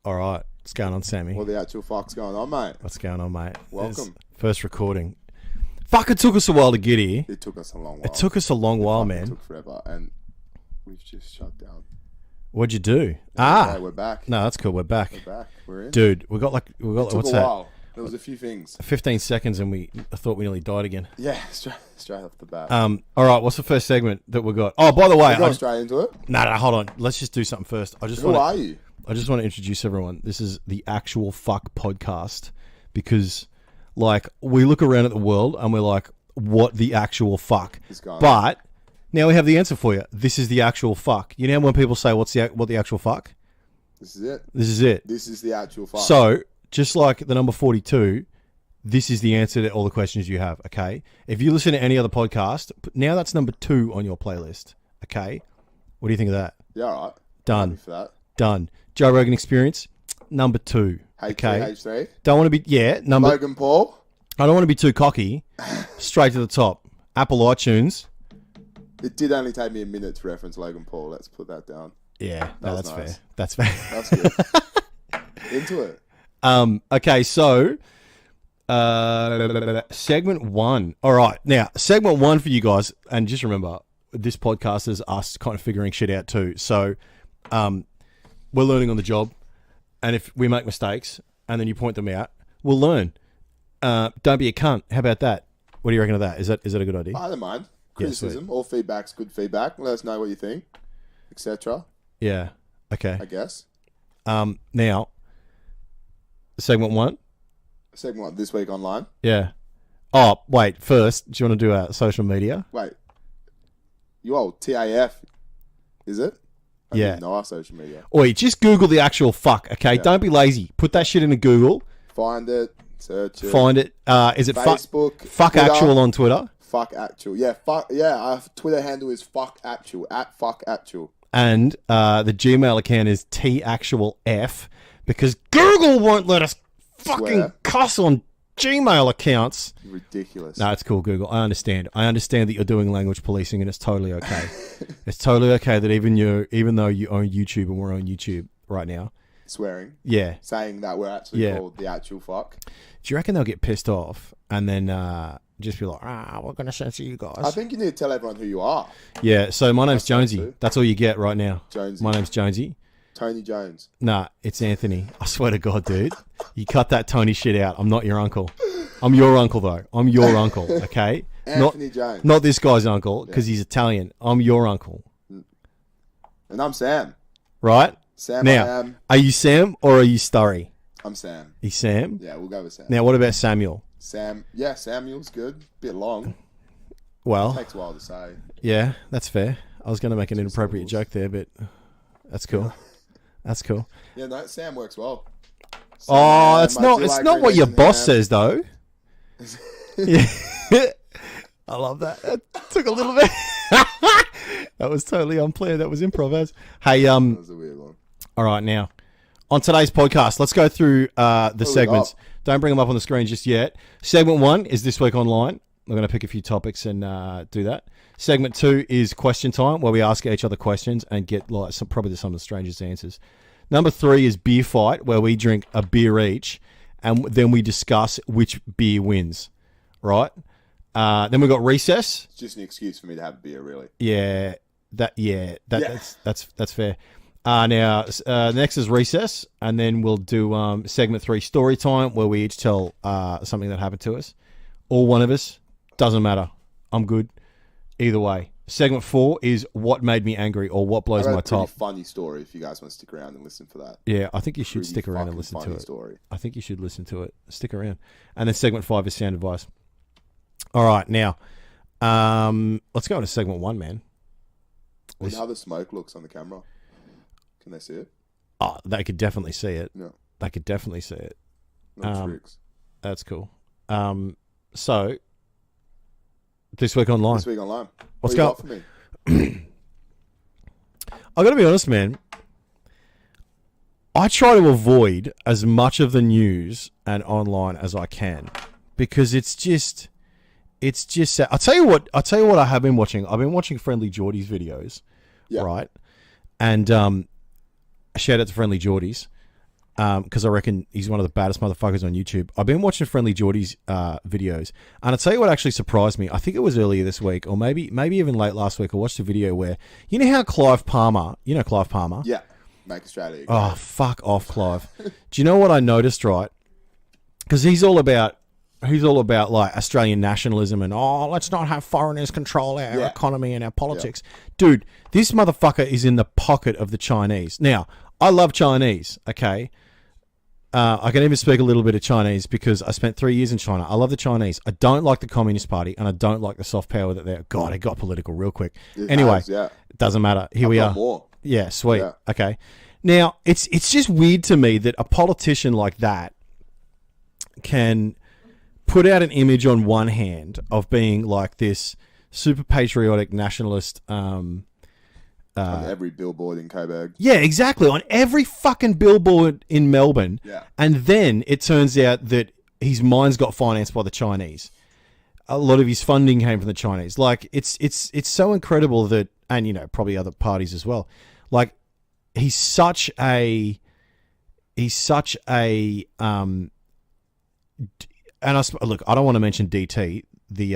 All right. What's going on, Sammy? What the actual fuck's going on, mate? What's going on, mate? Welcome. First recording. Fuck, it took us a while to get here. It took us a long while. It took us a long while, man. It took forever, and we've just shut down. What'd you do? Okay, we're back. No, that's cool. We're back. We're back. We're in. Dude, we got it took what's a that? while. There was a few things. 15 seconds and I thought we nearly died again. Yeah, straight off the bat. All right, what's the first segment that we got? Oh, by the way, We're going straight into it. No, hold on. Let's just do something first. Who are you? I just want to introduce everyone. This is the Actual Fuck podcast because, like, we look around at the world and we're like, what the actual fuck? But now we have the answer for you. This is the actual fuck. You know when people say, what the actual fuck? This is it. This is it. This is the actual fuck. So, just like the number 42, this is the answer to all the questions you have, okay? If you listen to any other podcast, now that's number 2 on your playlist, okay? What do you think of that? Yeah, all right. Done. Happy for that. Done. Joe Rogan Experience, number 2. Okay. H3. Don't want to be, number. Logan Paul. I don't want to be too cocky. Straight to the top. Apple iTunes. It did only take me a minute to reference Logan Paul. Let's put that down. Yeah, that's nice. fair. That's fair. That's good. Into it. Okay, so segment 1. All right, now segment 1 for you guys, and just remember, this podcast is us kind of figuring shit out too. So, we're learning on the job, and if we make mistakes and then you point them out, we'll learn. Don't be a cunt. How about that? What do you reckon of that? Is that a good idea? I don't mind. Criticism, all feedback's good feedback. Let us know what you think, etc. Yeah. Okay. I guess. Now, segment 1. Segment 1 this week online. Yeah. Oh, wait. First, do you want to do our social media? Wait. You old TAF, is it? I didn't know our social media. Oi, just Google the actual fuck, okay? Yeah. Don't be lazy. Put that shit into Google. Find it. Search it. Find it. Is it Facebook? Fuck Twitter, actual on Twitter. Fuck actual. Yeah, fuck. Yeah, our Twitter handle is fuck actual, @fuck actual. And the Gmail account is TACtualF because Google won't let us fucking cuss on Gmail accounts. Ridiculous. No, it's cool, Google. I understand. I understand that you're doing language policing and it's totally okay. It's totally okay that even though you own YouTube and we're on YouTube right now. Swearing. Yeah. Saying that we're actually called the actual fuck. Do you reckon they'll get pissed off and then just be like, we're going to censor you guys? I think you need to tell everyone who you are. Yeah, so my name's Jonesy. That's all you get right now. Jonesy. My name's Jonesy. Tony Jones. Nah, it's Anthony. I swear to God, dude. You cut that Tony shit out. I'm not your uncle. I'm your uncle, though. I'm your uncle, okay? Anthony Jones. Not this guy's uncle, because he's Italian. I'm your uncle. And I'm Sam. Right? Sam, now, I am. Are you Sam or are you Sturry? I'm Sam. He's Sam? Yeah, we'll go with Sam. Now, what about Samuel? Samuel's good. Bit long. Well. Takes a while to say. Yeah, that's fair. I was going to make an inappropriate joke there, but that's cool. That's cool. Yeah, no, Sam works well. Sam, it's not what your boss says, though. Yeah. I love that. That took a little bit. That was totally unplanned. That was improv. Hey, that was a weird one. All right, now on today's podcast, let's go through the segments. Don't bring them up on the screen just yet. Segment 1 is This Week Online. I'm going to pick a few topics and do that. Segment 2 is Question Time, where we ask each other questions and get probably some of the strangest answers. Number 3 is Beer Fight, where we drink a beer each and then we discuss which beer wins. Right? Then we've got Recess. It's just an excuse for me to have a beer, really. Yeah. That's fair. Now, next is Recess, and then we'll do segment 3, Story Time, where we each tell something that happened to us. Or one of us. Doesn't matter. I'm good. Either way. Segment 4 is What Made Me Angry, or What Blows My Top. Funny story if you guys want to stick around and listen for that. Yeah, I think you should stick around and listen to it. Story. I think you should listen to it. Stick around. And then segment 5 is Sound Advice. All right, now, let's go into segment 1, man. How the smoke looks on the camera. Can they see it? Oh, they could definitely see it. No. They could definitely see it. No tricks. That's cool. So, This Week Online. This Week Online. What's going on for me? I got to be honest, man. I try to avoid as much of the news and online as I can because it's just I'll tell you what I have been watching. I've been watching Friendly Geordie's videos, right? And shout out to Friendly Geordies. because I reckon he's one of the baddest motherfuckers on YouTube. I've been watching Friendly Geordie's videos, and I'll tell you what actually surprised me. I think it was earlier this week, or maybe even late last week. I watched a video where, you know how Clive Palmer, Yeah, make Australia great. Oh, fuck off, Clive. Do you know what I noticed, right? Because he's all about like Australian nationalism and, let's not have foreigners control our economy and our politics. Dude, this motherfucker is in the pocket of the Chinese. Now, I love Chinese, okay? I can even speak a little bit of Chinese because I spent 3 years in China. I love the Chinese. I don't like the Communist Party, and I don't like the soft power that they're... God, it got political real quick. It doesn't matter. Here we are. More. Yeah, sweet. Yeah. Okay. Now, it's just weird to me that a politician like that can put out an image on one hand of being like this super patriotic nationalist... on every billboard in Coburg. Yeah, exactly. On every fucking billboard in Melbourne. Yeah. And then it turns out that his mines got financed by the Chinese. A lot of his funding came from the Chinese. Like, it's so incredible that, and, you know, probably other parties as well. Like, he's such a, and look, I don't want to mention DT, the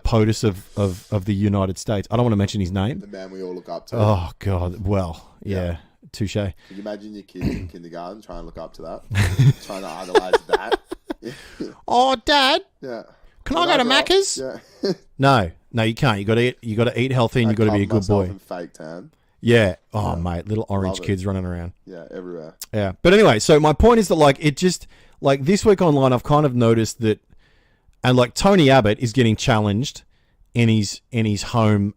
POTUS of the United States. I don't want to mention his name. The man we all look up to. Oh, God. Well, yeah. Touche. Can you imagine your kids in kindergarten trying to look up to that? Trying to idolize that? Oh, Dad. Yeah. Can I go to Macca's? Yeah. No, you can't. You got to eat healthy, and you got to be a good boy. Fake tan. Yeah. Oh, mate, little orange kids running around. Yeah, everywhere. Yeah. But anyway, so my point is that, like, it just, like, this week online, I've kind of noticed that, and like Tony Abbott is getting challenged in his home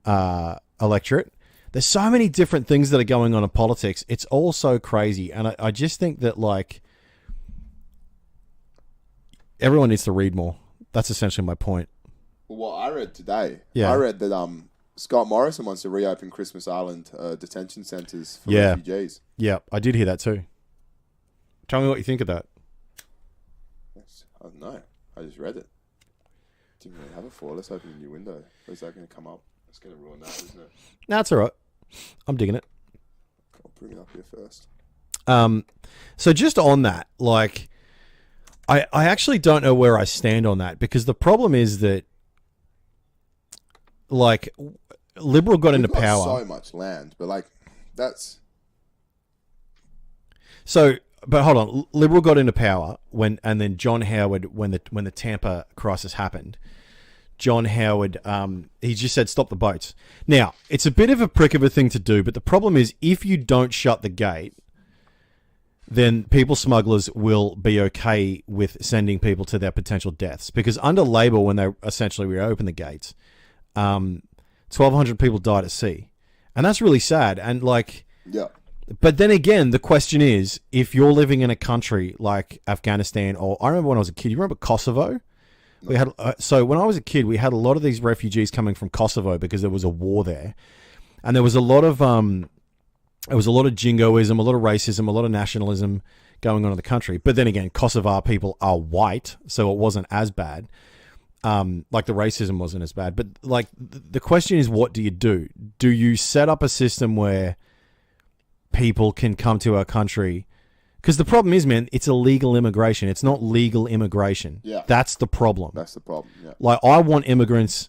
electorate. There's so many different things that are going on in politics. It's all so crazy, and I just think that, like, everyone needs to read more. That's essentially my point. Well, I read today. Yeah. I read that Scott Morrison wants to reopen Christmas Island detention centres for refugees. Yeah, I did hear that too. Tell me what you think of that. I don't know. I just read it. Didn't really have it for. Let's open a new window. Where's that going to come up? It's going to ruin that, isn't it? No, it's all right. I'm digging it. I'll bring it up here first. So just on that, like, I actually don't know where I stand on that, because the problem is that, like, Liberal got into power. So much land, but like, that's... So, but hold on, Liberal got into power and then John Howard, when the Tampa crisis happened, John Howard, he just said, stop the boats. Now, it's a bit of a prick of a thing to do, but the problem is, if you don't shut the gate, then people smugglers will be okay with sending people to their potential deaths. Because under Labor, when they essentially reopened the gates, 1,200 people died at sea. And that's really sad. And, like... Yeah. But then again, the question is, if you're living in a country like Afghanistan, or I remember when I was a kid, you remember Kosovo? We had so when I was a kid, we had a lot of these refugees coming from Kosovo because there was a war there, and there was a lot of jingoism, a lot of racism, a lot of nationalism going on in the country. But then again, Kosovar people are white, so it wasn't as bad. Like, the racism wasn't as bad. But, like, the question is, what do you do? Do you set up a system where people can come to our country? Because the problem is, man, it's illegal immigration. It's not legal immigration. Yeah. That's the problem. That's the problem, yeah. Like, I want immigrants...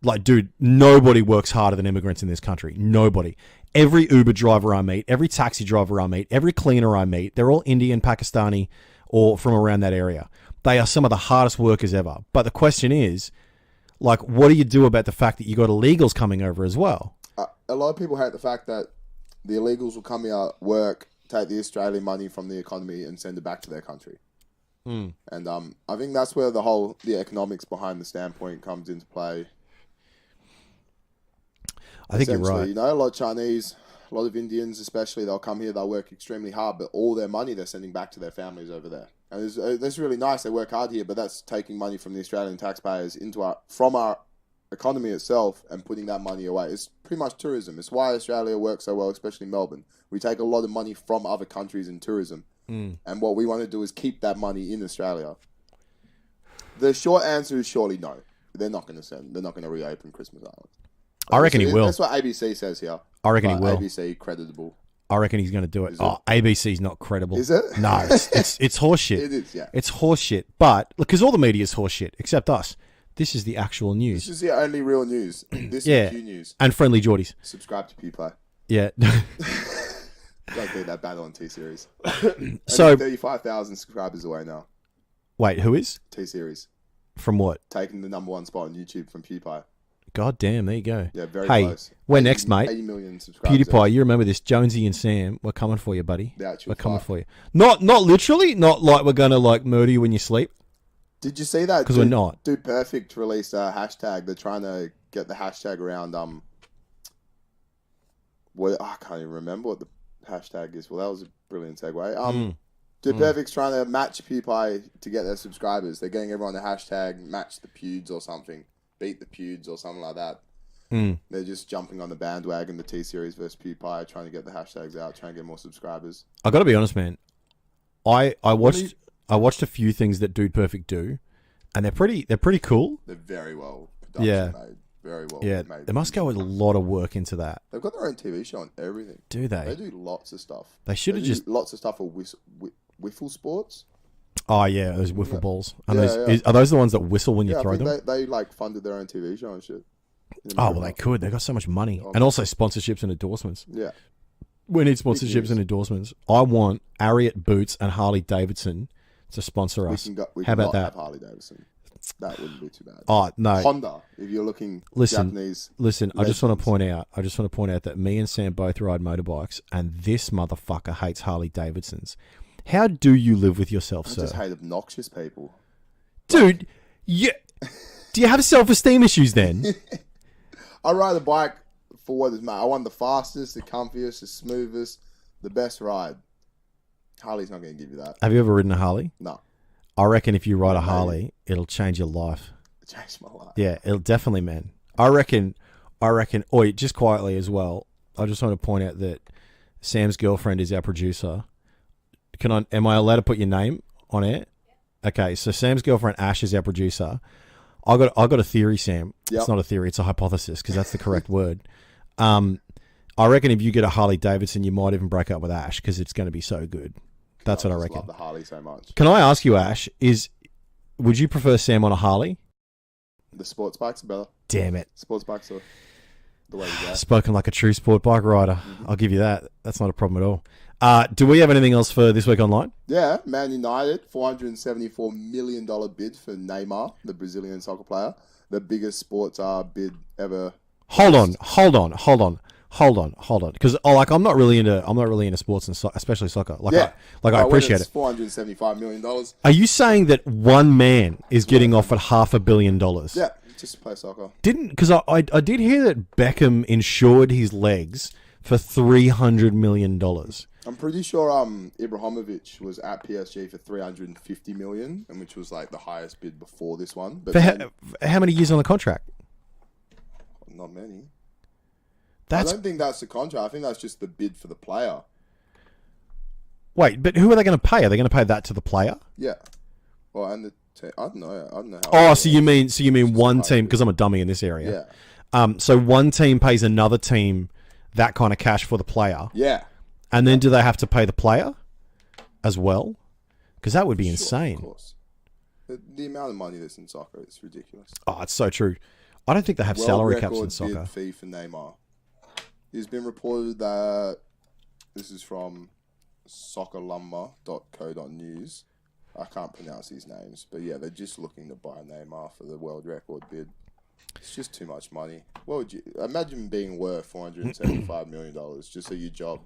Like, dude, nobody works harder than immigrants in this country. Nobody. Every Uber driver I meet, every taxi driver I meet, every cleaner I meet, they're all Indian, Pakistani, or from around that area. They are some of the hardest workers ever. But the question is, like, what do you do about the fact that you got illegals coming over as well? A lot of people hate the fact that the illegals will come here, work, take the Australian money from the economy and send it back to their country. Mm. And I think that's where the economics behind the standpoint comes into play. I think you're right. You know, a lot of Chinese, a lot of Indians especially, they'll come here, they'll work extremely hard, but all their money they're sending back to their families over there. And that's really nice. They work hard here, but that's taking money from the Australian taxpayers from our economy itself and putting that money away. It's pretty much tourism. It's why Australia works so well, especially Melbourne. We take a lot of money from other countries in tourism. And what we want to do is keep that money in Australia. The short answer is surely no. They're not going to reopen Christmas Island. I reckon he will. That's what ABC says here. I reckon he will. ABC, creditable. I reckon he's going to do it. Is Oh, ABC's not credible. Is it? No, it's horseshit. It is, yeah. It's horseshit. But, because all the media is horseshit, except us. This is the actual news. This is the only real news. This Yeah. is Q News. And friendly Geordies. Subscribe to PewPlay. Yeah. Don't do that battle on T-Series. So, 35,000 subscribers away now. wait, who is? T-Series. From what? Taking the #1 spot on YouTube from PewPlay. God damn, there you go. Yeah, very hey, close. we're next, mate. 80 million subscribers. PewDiePie, you remember this. Jonesy and Sam, we're coming for you, buddy. The actual We're coming fight. for you. Not literally, not like we're going to like murder you when you sleep. Did you see that? Because we're not. Dude Perfect released a hashtag. They're trying to get the hashtag around. I can't even remember what the hashtag is. Well, that was a brilliant segue. Dude Perfect's trying to match PewDiePie to get their subscribers. They're getting everyone the hashtag match the Pewds or something, beat the Pewds or something like that. They're just jumping on the bandwagon, the T-Series versus PewDiePie, trying to get the hashtags out, trying to get more subscribers. I got to be honest, man. I watched a few things that Dude Perfect do, and they're pretty cool. They're very well production made. Very well made. They must go a lot of work into that. They've got their own TV show and everything. Do they? They do lots of stuff. They should have just lots of stuff for wiffle sports. Oh yeah, those wiffle balls. Are Yeah, are those the ones that whistle when you I throw think them? They like funded their own TV show and shit. Oh well, they could. They got so much money, and also sponsorships and endorsements. Yeah, we need sponsorships and endorsements. I want Ariat Boots and Harley Davidson to sponsor us. How about that? Have Harley Davidson. That wouldn't be too bad. Oh no, Honda. If you're looking Japanese. Listen. I just want to point out that me and Sam both ride motorbikes, and this motherfucker hates Harley Davidsons. How do you live with yourself, sir? I just hate obnoxious people, dude. Do you have self-esteem issues then? I ride a bike for what is, mate. I want the fastest, the comfiest, the smoothest, the best ride. Harley's not going to give you that. Have you ever ridden a Harley? No. I reckon if you ride a Harley, it'll change your life. It changed my life. Yeah, it'll definitely, man. I reckon. Oi, just quietly as well. I just want to point out that Sam's girlfriend is our producer. Am I allowed to put your name on air? Okay, so Sam's girlfriend Ash is our producer. I got a theory, Sam. Yep. It's not a theory; it's a hypothesis because that's the correct word. I reckon if you get a Harley Davidson, you might even break up with Ash because it's going to be so good. That's what I reckon. I love the Harley so much. Can I ask you, Ash? Would you prefer Sam on a Harley? The sports bikes are better. Damn it! Sports bikes are the way to go. Spoken like a true sport bike rider. Mm-hmm. I'll give you that. That's not a problem at all. Do we have anything else for this week online? Yeah, Man United, $474 million bid for Neymar, the Brazilian soccer player. The biggest sports bid ever. Hold on. Because I'm not really into sports and especially soccer. I appreciate it. $475 million. Are you saying that one man is getting offered $500 million? Yeah, just to play soccer. Because I did hear that Beckham insured his legs for $300 million. I'm pretty sure Ibrahimovic was at PSG for $350 million, and which was like the highest bid before this one. But how many years on the contract? Not many. I don't think that's the contract. I think that's just the bid for the player. Wait, but who are they going to pay? Are they going to pay that to the player? Yeah. Well, and the team. I don't know how. Oh, so you mean one team? Because I'm a dummy in this area. Yeah. So one team pays another team that kind of cash for the player. Yeah. And then do they have to pay the player as well? Because that would be insane. Of course. The amount of money that's in soccer is ridiculous. Oh, it's so true. I don't think they have salary caps in soccer. Bid fee for Neymar. It's been reported that this is from soccerlumber.co.news. I can't pronounce these names, but yeah, they're just looking to buy Neymar for the world record bid. It's just too much money. What would you imagine being worth $475 million just for your job?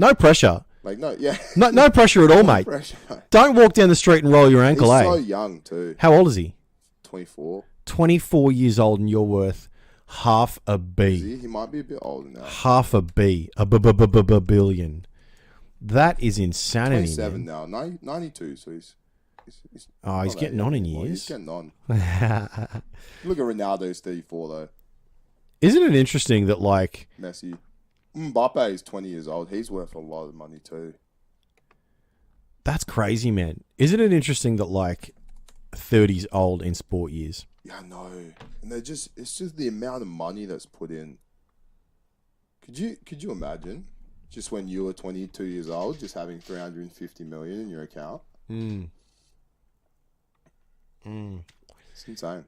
No pressure. No pressure at all, mate. Pressure, mate. Don't walk down the street and roll your ankle, He's so young too. How old is he? 24. 24 years old, and you're worth half a B. He might be a bit older now. Half a B. A billion. That is insanity. 27 now. 92, so he's getting on in years. He's getting on. Look at Ronaldo's 34 though. Isn't it interesting that Messi, Mbappe is 20 years old. He's worth a lot of money too. That's crazy, man. Isn't it interesting that 30's old in sport years? Yeah, I know. And it's just the amount of money that's put in. Could you imagine just when you were 22 years old, just having 350 million in your account. It's insane.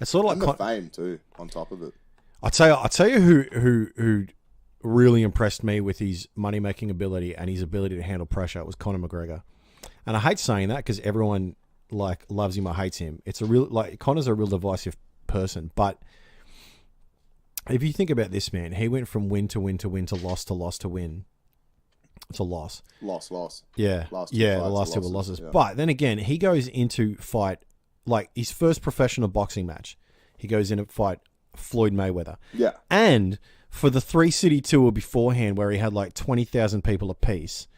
It's sort of and like the fame too, on top of it. I tell you who really impressed me with his money making ability and his ability to handle pressure was Conor McGregor. And I hate saying that because everyone like loves him or hates him. It's a real Conor's a real divisive person, but if you think about this man, he went from win to win to win to loss to win. It's a loss. Loss. Yeah. The last two were losses. Yeah. But then again, he goes into fight, like his first professional boxing match, he goes in to fight Floyd Mayweather. Yeah. And for the 3-city tour beforehand where he had like 20,000 people apiece,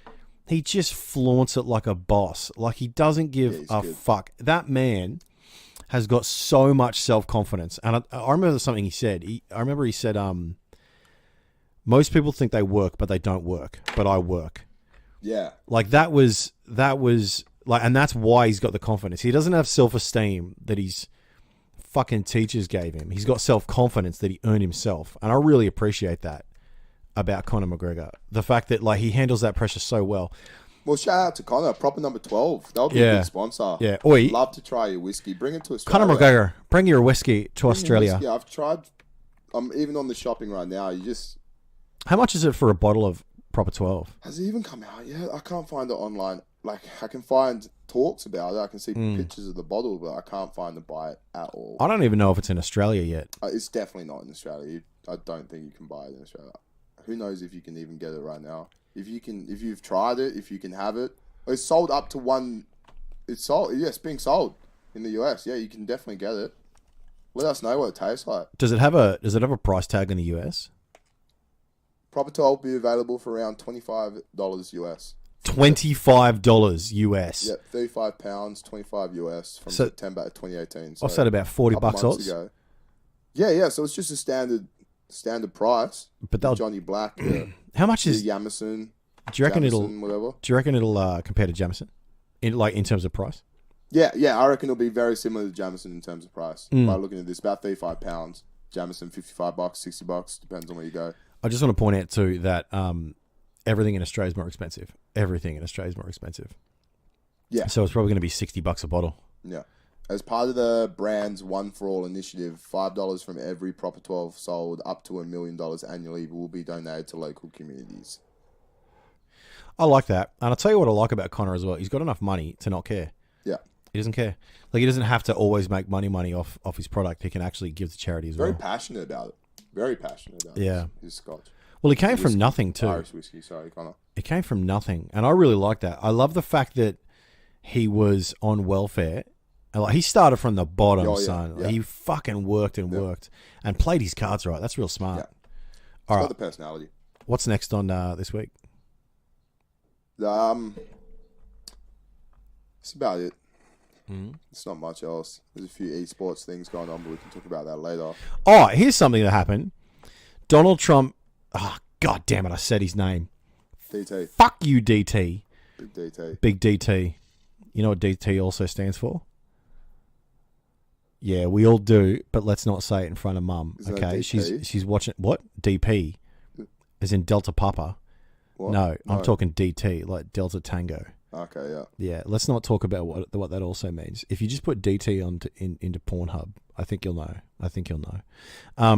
he just flaunts it like a boss. Like he doesn't give a fuck. That man has got so much self-confidence. And I remember something he said. I remember he said, most people think they work, but they don't work. But I work. Yeah. Like that was like, and that's why he's got the confidence. He doesn't have self-esteem that his fucking teachers gave him. He's got self-confidence that he earned himself. And I really appreciate that about Conor McGregor. The fact that like he handles that pressure so well. Well, shout out to Conor, proper number 12. That would be a big sponsor. Yeah. Oi, love to try your whiskey. Bring it to Australia. Conor McGregor, bring your whiskey to Australia. Yeah, I've tried. I'm even on the shopping right now. How much is it for a bottle of proper 12? Has it even come out yet? I can't find it online. Like, I can find talks about it. I can see pictures of the bottle, but I can't find to buy it at all. I don't even know if it's in Australia yet. It's definitely not in Australia. I don't think you can buy it in Australia. Who knows if you can even get it right now? If you've tried it, if you can have it. It's sold up to one. It's sold. Yeah, it's being sold in the US. Yeah, you can definitely get it. Let us know what it tastes like. Does it have a price tag in the US? Proper 12 will be available for around $25 US. $25 US. Yep, 35 pounds, 25 US from September 2018. So what's that, about 40 bucks odds? Ago. Yeah. So it's just a standard price. But they'll Johnny Black. How much is Jameson? Do you reckon whatever. Do you reckon it'll compare to Jameson, in terms of price? Yeah. I reckon it'll be very similar to Jameson in terms of price. By looking at this, about 35 pounds. Jameson, $55, $60, depends on where you go. I just want to point out too that everything in Australia is more expensive. Everything in Australia is more expensive. Yeah. So it's probably going to be $60 a bottle. Yeah. As part of the brand's One for All initiative, $5 from every Proper 12 sold up to $1 million annually will be donated to local communities. I like that. And I'll tell you what I like about Conor as well. He's got enough money to not care. Yeah. He doesn't care. Like, he doesn't have to always make money off his product. He can actually give to charity as well. Very passionate about it. Very passionate about his scotch. Well, he came from nothing too. Irish whiskey, sorry, Conor. He came from nothing. And I really like that. I love the fact that he was on welfare. Like, he started from the bottom, son. Yeah. He fucking worked and worked and played his cards right. That's real smart. Yeah. All right. Got the personality. What's next on this week? That's about it. It's not much else. There's a few esports things going on, but we can talk about that later. Oh, here's something that happened. Donald Trump. Oh, God damn it. I said his name. DT. Fuck you, DT. Big DT. Big DT. You know what DT also stands for? Yeah, we all do, but let's not say it in front of Mum. Okay, she's watching. What? DP, as in Delta Papa. What? No, I'm talking DT, like Delta Tango. Okay, yeah. Yeah, let's not talk about what that also means. If you just put DT into Pornhub, I think you'll know.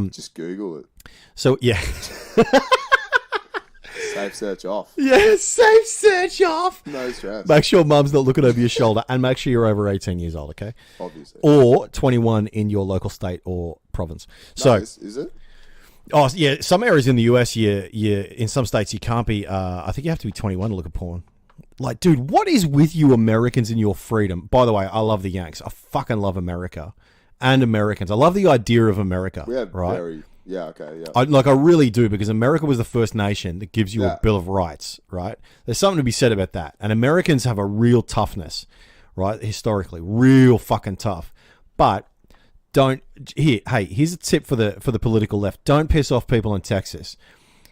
Just Google it. So yeah. Safe search off. Yeah, safe search off. No stress. Make sure Mum's not looking over your shoulder, and make sure you're over 18 years old, okay? Obviously. Or 21 in your local state or province. So, is it? Oh, yeah. Some areas in the US, in some states, you can't be. I think you have to be 21 to look at porn. Like, dude, what is with you Americans and your freedom? By the way, I love the Yanks. I fucking love America and Americans. I love the idea of America. Right? Yeah, okay, yeah. I really do, because America was the first nation that gives you a Bill of Rights, right? There's something to be said about that. And Americans have a real toughness, right? Historically, real fucking tough. But here's a tip for the political left. Don't piss off people in Texas.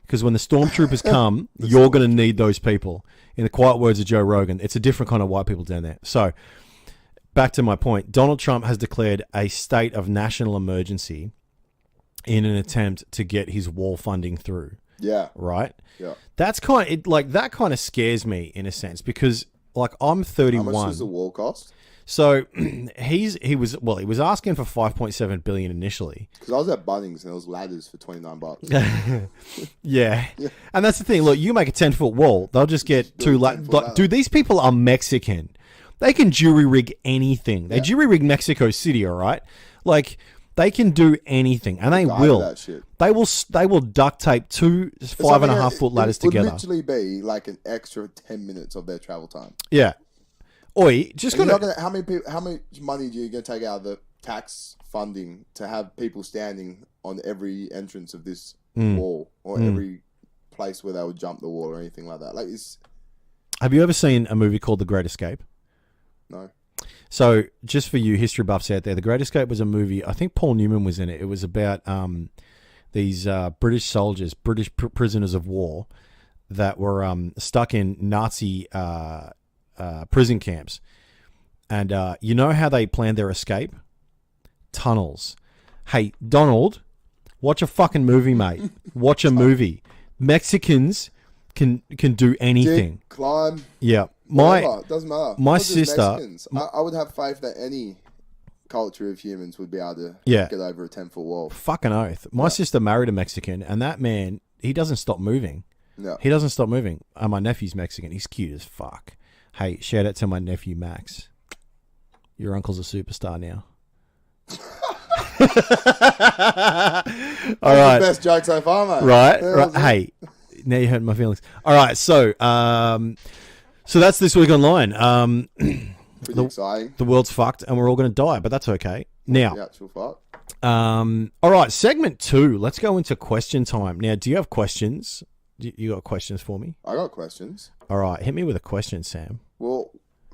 Because when the stormtroopers come, you're going to need those people. In the quiet words of Joe Rogan, it's a different kind of white people down there. So, back to my point. Donald Trump has declared a state of national emergency in an attempt to get his wall funding through. Yeah. Right? Yeah. That's that kind of scares me in a sense because like I'm 31. How much does the wall cost? So he was asking for 5.7 billion initially. Because I was at Bunnings and there was ladders for $29. Yeah. And that's the thing. Look, you make a 10-foot wall, they'll just get two dude, these people are Mexican. They can jury rig anything. They jury rig Mexico City, all right? Like they can do anything, and they will. That shit. They will duct tape two 5.5 foot ladders together. It would literally be like an extra 10 minutes of their travel time. Yeah. Oi, just how much money do you gonna take out of the tax funding to have people standing on every entrance of this wall or every place where they would jump the wall or anything like that? Like, have you ever seen a movie called The Great Escape? No. So, just for you history buffs out there, The Great Escape was a movie. I think Paul Newman was in it. It was about these British soldiers, British prisoners of war, that were stuck in Nazi prison camps. And you know how they planned their escape? Tunnels. Hey, Donald, watch a fucking movie, mate. Watch a movie. Mexicans can do anything. Dig, climb. Yeah. It doesn't matter. My sister... I would have faith that any culture of humans would be able to get over a 10-foot wall. Fucking oath. My sister married a Mexican, and that man, he doesn't stop moving. No. He doesn't stop moving. My nephew's Mexican. He's cute as fuck. Hey, shout out to my nephew, Max. Your uncle's a superstar now. All right. The best joke so far, mate. Right. Hey, now you hurt my feelings. All right. So that's this week online. Pretty exciting. The world's fucked, and we're all going to die, but that's okay. Now, the actual fuck. All right. Segment 2. Let's go into question time. Now, do you have questions? You got questions for me? I got questions. All right. Hit me with a question, Sam. Well,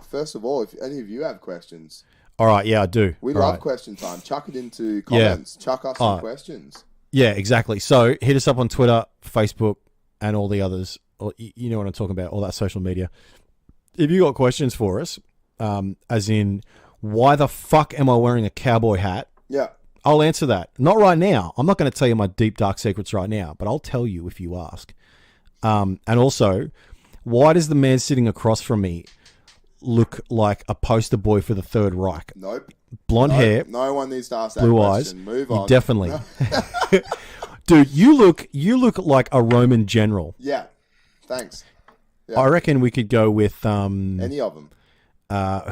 first of all, if any of you have questions. All right. Yeah, I do. We love question time. Chuck it into comments. Yeah. Chuck us some questions. Yeah, exactly. So hit us up on Twitter, Facebook, and all the others. You know what I'm talking about, all that social media. If you got questions for us, as in, why the fuck am I wearing a cowboy hat? Yeah. I'll answer that. Not right now. I'm not going to tell you my deep, dark secrets right now, but I'll tell you if you ask. And also, why does the man sitting across from me look like a poster boy for the Third Reich? Nope. Blonde hair. No one needs to ask that blue question. Eyes. Move on. Definitely. Dude, you look like a Roman general. Yeah. Thanks. Yeah. I reckon we could go with... any of them.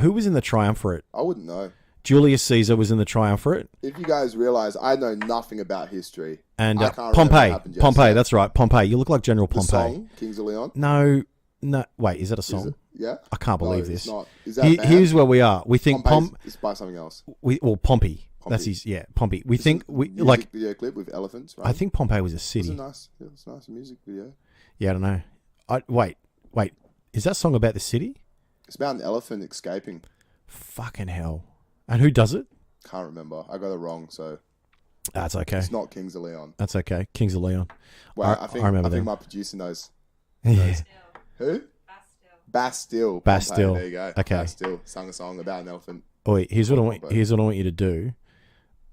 Who was in the triumvirate? I wouldn't know. Julius Caesar was in the triumvirate. If you guys realize, I know nothing about history. And Pompey, that's right. Pompey. You look like General Pompey. The song, Kings of Leon? No. Wait, is that a song? Is it? Yeah. I can't believe this. It's not. Is that Here's where we are. We think it's by something else. Pompey. That's his, Pompey. We think, music video clip with elephants, right? I think Pompey was a city. It was a nice music video. Yeah, I don't know. Wait. Is that song about the city? It's about an elephant escaping. Fucking hell. And who does it? Can't remember. I got it wrong, so... That's okay. It's not Kings of Leon. That's okay. Kings of Leon. Well, I think my producer knows. Yeah. Who? Bastille. Bastille. There you go. Okay. Bastille sung a song about an elephant. Wait, here's what I want you to do.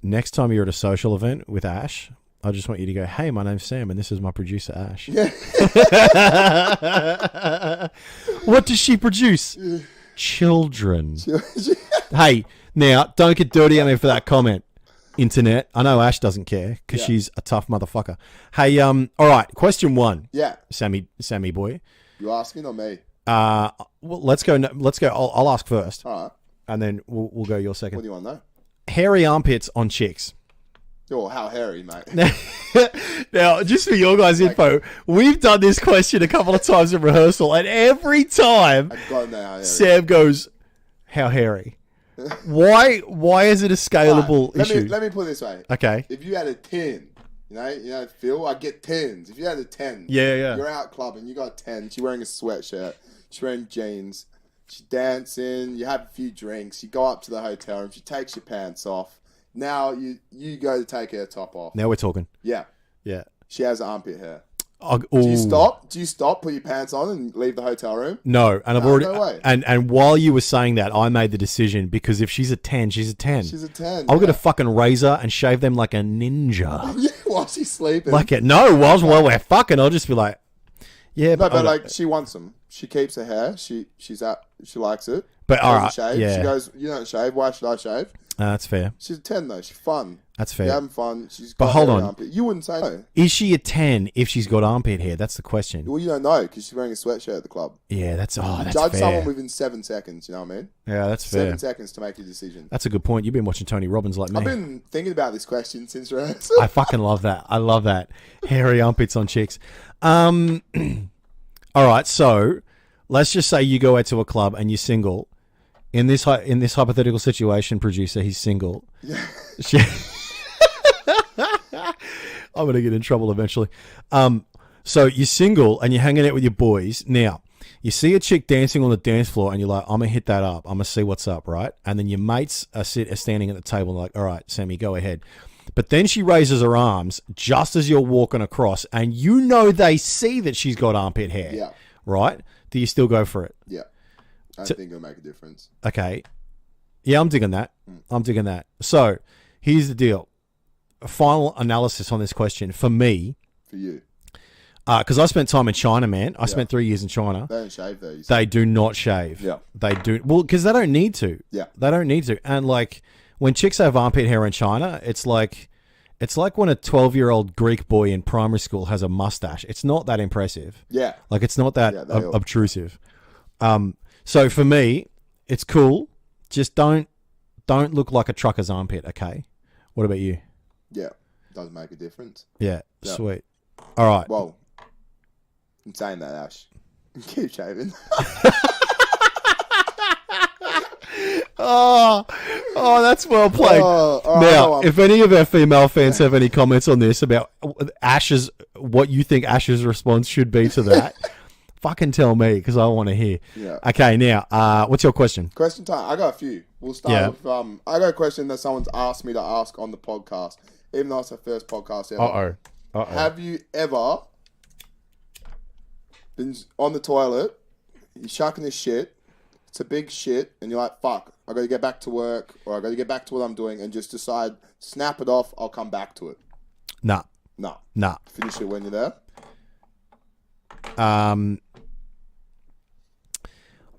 Next time you're at a social event with Ash, I just want you to go, hey, my name's Sam, and this is my producer, Ash. Yeah. What does she produce? Children. Hey, now, don't get dirty on me for that comment, internet. I know Ash doesn't care, because she's a tough motherfucker. Hey, all right, question 1. Yeah. Sammy boy. You asking or me? Well, let's go. I'll ask first. All right. And then we'll go your second. What do you want to know? Hairy armpits on chicks. Oh, how hairy, mate. Now, just for your guys' info, we've done this question a couple of times in rehearsal, and every time Sam goes, how hairy? Why is it a scalable issue? Let me put it this way. Okay. If you had a 10, you know, Phil, I get 10s. If you had a 10, yeah. You're out clubbing, you got 10. She's wearing a sweatshirt. She's wearing jeans. She's dancing. You have a few drinks. You go up to the hotel room. She takes your pants off. Now you go to take her top off. Now we're talking. Yeah. Yeah. She has armpit hair. Do you stop? Do you stop? Put your pants on and leave the hotel room? No, and I've already. No way. And while you were saying that, I made the decision because if she's a 10, she's a 10. She's a 10. I'll get a fucking razor and shave them like a ninja. Yeah, while she's sleeping. While we're fucking, I'll just be like, yeah, no, but like she wants them. She keeps her hair. She likes it. But all right, shave. yeah. She goes, you don't shave. Why should I shave? That's fair. She's a 10 though. She's fun. That's fair. You're having fun. She's but got hold hairy on. armpit. You wouldn't say no. Is she a 10 if she's got armpit hair? That's the question. Well, you don't know because she's wearing a sweatshirt at the club. Yeah, that's Judge fair. someone within 7 seconds. You know what I mean? Yeah, that's fair. 7 seconds to make a decision. That's a good point. You've been watching Tony Robbins like me. I've been thinking about this question since rehearsal. I fucking love that. I love that. Hairy armpits on chicks. All right, so let's just say you go out to a club and you're single. In this hypothetical situation, producer, he's single. Yeah. I'm going to get in trouble eventually. So you're single and you're hanging out with your boys. Now, you see a chick dancing on the dance floor and you're like, I'm going to hit that up. I'm going to see what's up, right? And then your mates are standing at the table and like, all right, Sammy, go ahead. But then she raises her arms just as you're walking across and you know they see that she's got armpit hair. Yeah. Right? Do you still go for it? Yeah. I think it'll make a difference. Okay. Yeah, I'm digging that. I'm digging that. So, here's the deal. A final analysis on this question for me. For you. Because I spent time in China, man. I spent 3 years in China. They don't shave though. They do not shave. Yeah. They do. Well, because they don't need to. Yeah. They don't need to. And like, when chicks have armpit hair in China, it's like when a 12-year-old Greek boy in primary school has a mustache. It's not that impressive. Yeah. Like, it's not that obtrusive. So for me, it's cool. Just don't look like a trucker's armpit, okay? What about you? Yeah. Does make a difference. Yeah. Sweet. All right. Well, in saying that, Ash, keep shaving. Oh, that's well played. Now, if any of our female fans have any comments on this about what you think Ash's response should be to that, fucking tell me because I want to hear. Yeah. Okay, now, what's your question? Question time. I got a few. We'll start with, I got a question that someone's asked me to ask on the podcast, even though it's the first podcast ever. Uh-oh. Have you ever been on the toilet, you're shucking this shit, it's a big shit, and you're like, fuck, I got to get back to work, or I got to get back to what I'm doing, and just decide, snap it off, I'll come back to it? Nah. Finish it when you're there?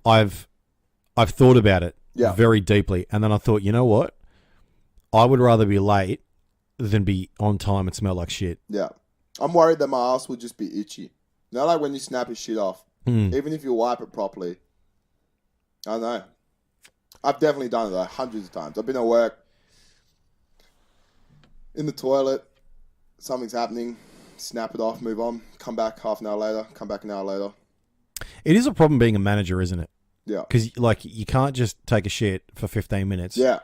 I've thought about it very deeply, and then I thought, you know what? I would rather be late than be on time and smell like shit. Yeah. I'm worried that my ass will just be itchy. Not like when you snap your shit off. Even if you wipe it properly. I don't know. I've definitely done it like hundreds of times. I've been at work, in the toilet, something's happening, snap it off, move on, come back half an hour later, come back an hour later. It is a problem being a manager, isn't it? Yeah. Because like you can't just take a shit for 15 minutes. Yeah.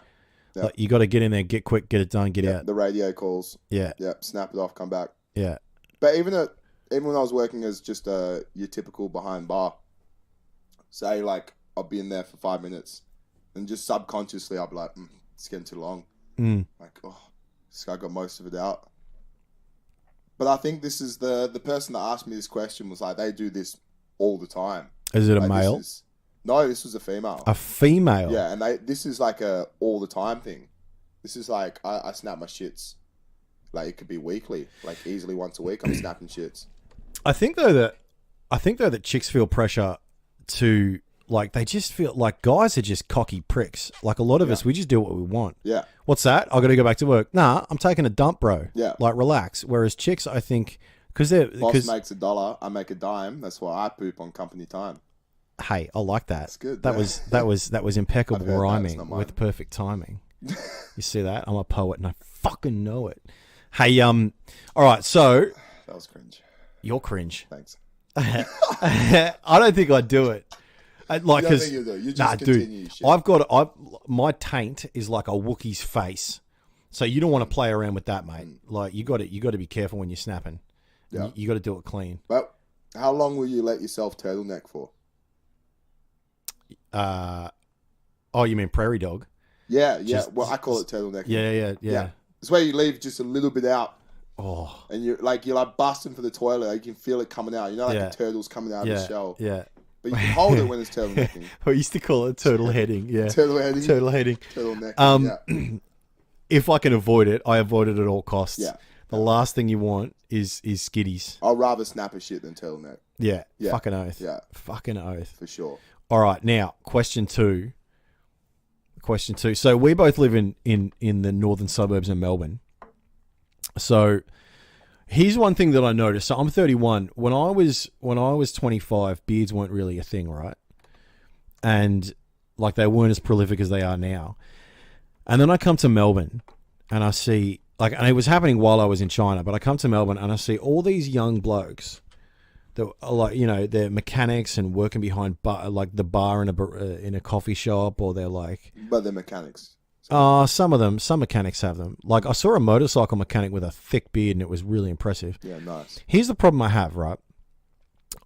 Like, you got to get in there, get quick, get it done, get out. The radio calls. Yeah. Yeah. Snap it off, come back. Yeah. But even when I was working as just your typical behind bar, say like I'll be in there for 5 minutes, and just subconsciously I'll be like, it's getting too long. Like, this guy got most of it out. But I think this is the person that asked me this question was like, they do this all the time. Is it a like, male? No, this was a female. A female? Yeah, and this is like a all the time thing. This is like, I snap my shits. Like, it could be weekly. Like, easily once a week, I'm snapping shits. I think though that chicks feel pressure to, like, they just feel like guys are just cocky pricks. Like, a lot of us, we just do what we want. Yeah. What's that? I got to go back to work. Nah, I'm taking a dump, bro. Yeah. Like, relax. Whereas chicks, I think, because boss makes $1, I make a dime. That's why I poop on company time. Hey, I like that. That's good. That was impeccable rhyming with perfect timing. You see that? I'm a poet and I fucking know it. Hey, all right, so that was cringe. You're cringe. Thanks. I don't think I'd do it. Like, you don't think you'll do it. You just continue dude, my taint is like a Wookiee's face, so you don't want to play around with that, mate. Like, you got to be careful when you're snapping. Yeah. You got to do it clean. But how long will you let yourself turtleneck for? You mean prairie dog? Yeah. Well, I call it turtleneck. Yeah. It's where you leave just a little bit out. Oh. And you're like busting for the toilet. Like, you can feel it coming out. You know, like the turtle's coming out of the shell. Yeah. But you can hold it when it's turtlenecking. We used to call it turtle heading. Yeah. Turtle heading. Turtlenecking. If I can avoid it, I avoid it at all costs. Yeah. The last thing you want is skiddies. I'll rather snap a shit than turtleneck. Yeah. Fucking oath. Yeah. Fucking oath. For sure. All right. Now, question two. So we both live in the northern suburbs of Melbourne. So here's one thing that I noticed. So I'm 31. When I was 25, beards weren't really a thing, right? And like they weren't as prolific as they are now. And then I come to Melbourne and I see, like, and it was happening while I was in China, but I come to Melbourne and I see all these young blokes that are like, you know, they're mechanics and working behind like the bar in a coffee shop, or they're like... But they're mechanics. Some mechanics have them. Like, I saw a motorcycle mechanic with a thick beard and it was really impressive. Yeah, nice. Here's the problem I have, right?